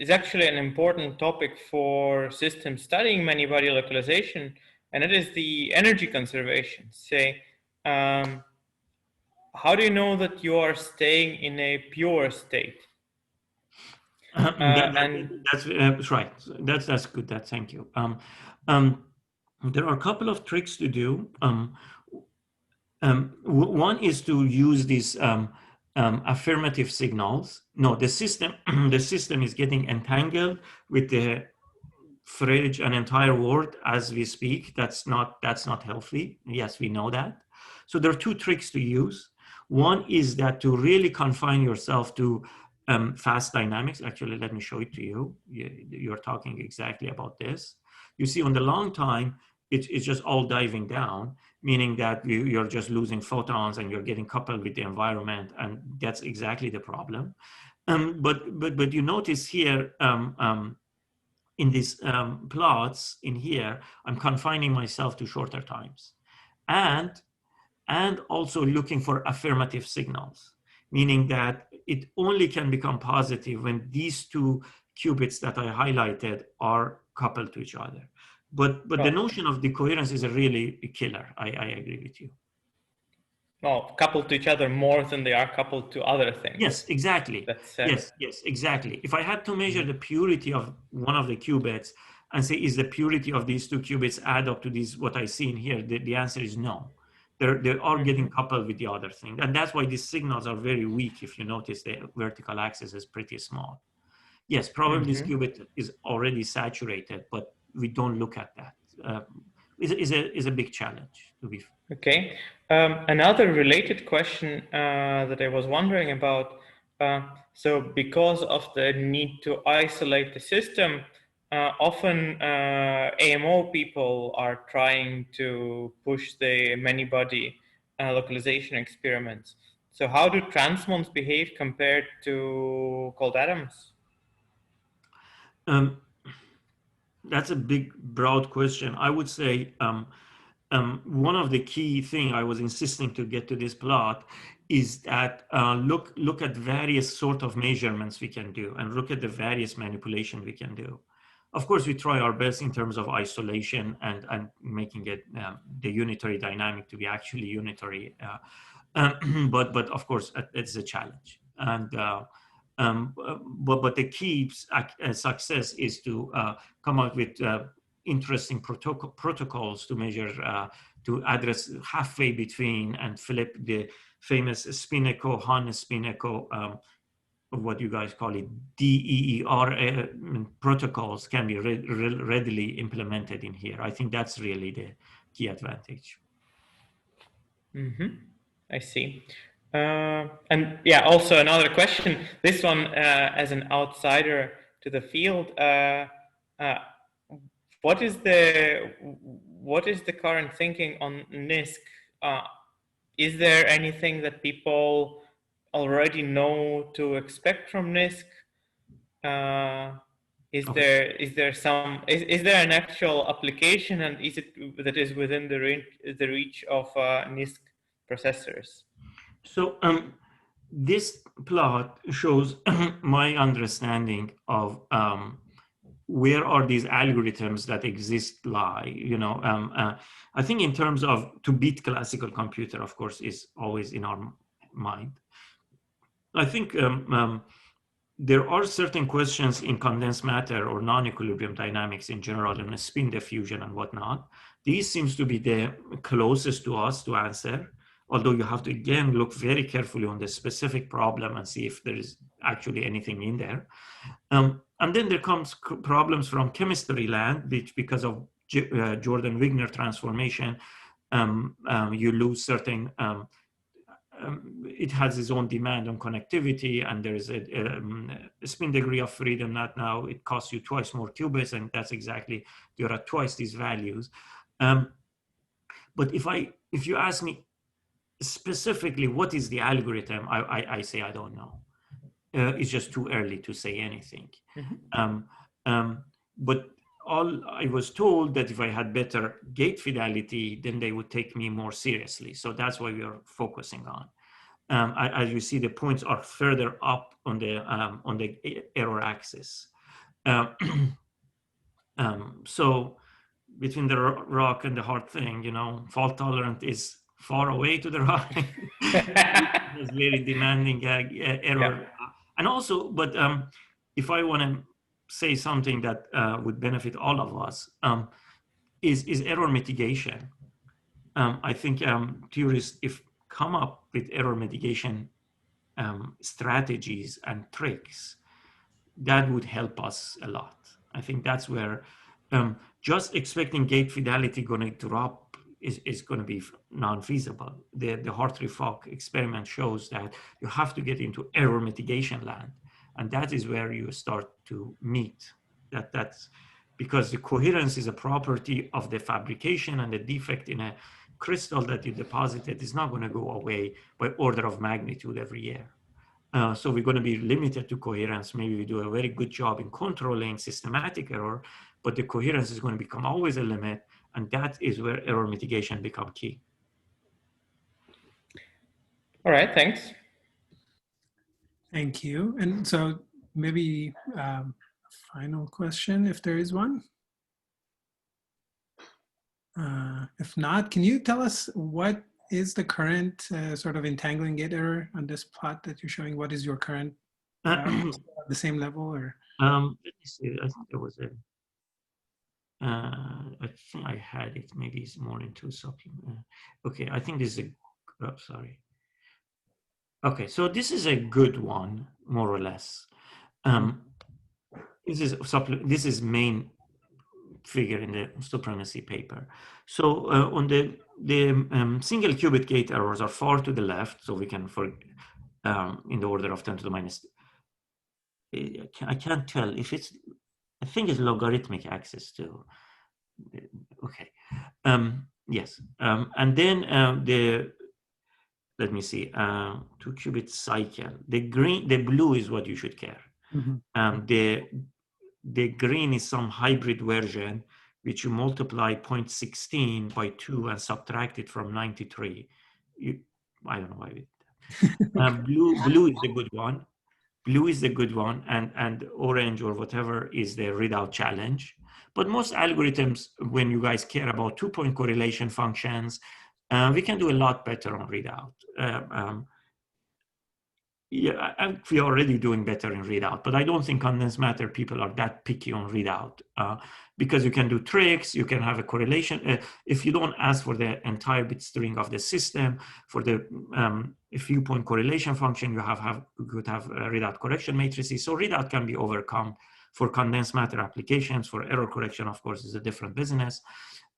actually an important topic for systems studying many-body localization, and it is the energy conservation. Say, how do you know that you are staying in a pure state? That's right. That's good. Thank you. There are a couple of tricks to do. One is to use these affirmative signals. No, the system is getting entangled with the fridge and entire world as we speak. That's not healthy. Yes, we know that. So there are two tricks to use. One is that to really confine yourself to fast dynamics. Actually, let me show it to you. You're talking exactly about this. You see, on the long time, it's just all diving down, meaning that you're just losing photons and you're getting coupled with the environment, and that's exactly the problem. But you notice here in these plots in here, I'm confining myself to shorter times, and also looking for affirmative signals, meaning that it only can become positive when these two qubits that I highlighted are coupled to each other. But the notion of decoherence is a really killer. I agree with you. Well, coupled to each other more than they are coupled to other things. Yes, exactly. Yes, exactly. If I had to measure the purity of one of the qubits and say, is the purity of these two qubits add up to these, what I see in here, the answer is no. They are getting coupled with the other thing. And that's why these signals are very weak. If you notice, the vertical axis is pretty small. Yes, probably this qubit is already saturated, but we don't look at that. Is a big challenge to be. Okay. Another related question that I was wondering about. So because of the need to isolate the system, often AMO people are trying to push the many-body localization experiments. So how do transmons behave compared to cold atoms? That's a big, broad question. I would say one of the key things I was insisting to get to this plot is that look at various sort of measurements we can do and look at the various manipulation we can do. Of course, we try our best in terms of isolation and making it the unitary dynamic to be actually unitary. But of course, it's a challenge. And but the key success is to come up with interesting protocols to measure, to address halfway between and flip the famous spin-echo, Han spin-echo, what you guys call it, DEER protocols can be readily implemented in here. I think that's really the key advantage. I see. And yeah, also another question, this one as an outsider to the field, what is the current thinking on NISQ? Is there anything that people already know to expect from NISQ? Is there an actual application, and is it that is within the reach of NISQ processors? So this plot shows my understanding of where are these algorithms that exist lie. You know, I think in terms of to beat classical computer, of course, is always in our mind. I think there are certain questions in condensed matter or non-equilibrium dynamics in general, and spin diffusion and whatnot. These seems to be the closest to us to answer, although you have to, again, look very carefully on the specific problem and see if there is actually anything in there. And then there comes problems from chemistry land, which because of Jordan-Wigner transformation, you lose certain it has its own demand on connectivity, and there is a spin degree of freedom that now it costs you twice more qubits, and that's exactly, you're at twice these values. But if you ask me specifically what is the algorithm, I say I don't know. It's just too early to say anything. But all I was told that if I had better gate fidelity, then they would take me more seriously. So that's why we are focusing on. As you see, the points are further up on the error axis. So between the rock and the hard thing, you know, fault tolerant is far away to the right. It's very demanding error. Yeah. And also, but if I want to say something that would benefit all of us, is error mitigation. I think theorists come up with error mitigation strategies and tricks that would help us a lot. I think that's where just expecting gate fidelity going to drop is going to be non-feasible. The Hartree-Fock experiment shows that you have to get into error mitigation land. And that is where you start to meet. That's because the coherence is a property of the fabrication, and the defect in a crystal that you deposited is not going to go away by order of magnitude every year. So we're going to be limited to coherence. Maybe we do a very good job in controlling systematic error, but the coherence is going to become always a limit, and that is where error mitigation become key. All right, thanks. Thank you. And so maybe a final question, if there is one. If not, can you tell us what is the current sort of entangling gate error on this plot that you're showing? What is your current, the same level or? Let me see, I think there was a, I think I had it, maybe it's more into supplement. Okay, I think this is a, oh, sorry. Okay, so this is a good one, more or less. This is main figure in the supremacy paper. So on the single qubit gate errors are far to the left, so we can, in the order of 10 to the minus, I can't tell if it's, I think it's logarithmic axis too. Okay, yes, and then let me see, 2 qubit cycle. The blue is what you should care. The green is some hybrid version, which you multiply 0.16 by 2 and subtract it from 93. I don't know why we did that. Blue is the good one. Blue is the good one, and orange or whatever is the readout challenge. But most algorithms, when you guys care about 2-point correlation functions, we can do a lot better on readout. Yeah, we're already doing better in readout, but I don't think condensed matter people are that picky on readout because you can do tricks, you can have a correlation. If you don't ask for the entire bit string of the system, for the a few point correlation function, you could have readout correction matrices. So readout can be overcome for condensed matter applications. For error correction, of course, is a different business.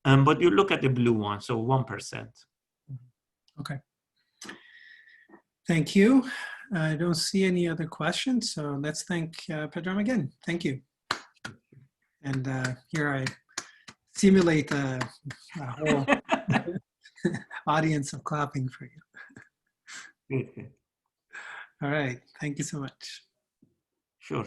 But you look at the blue one, so 1%. Okay. Thank you. I don't see any other questions, so let's thank Pedram again. Thank you. And here I simulate a whole audience of clapping for you. All right. Thank you so much. Sure.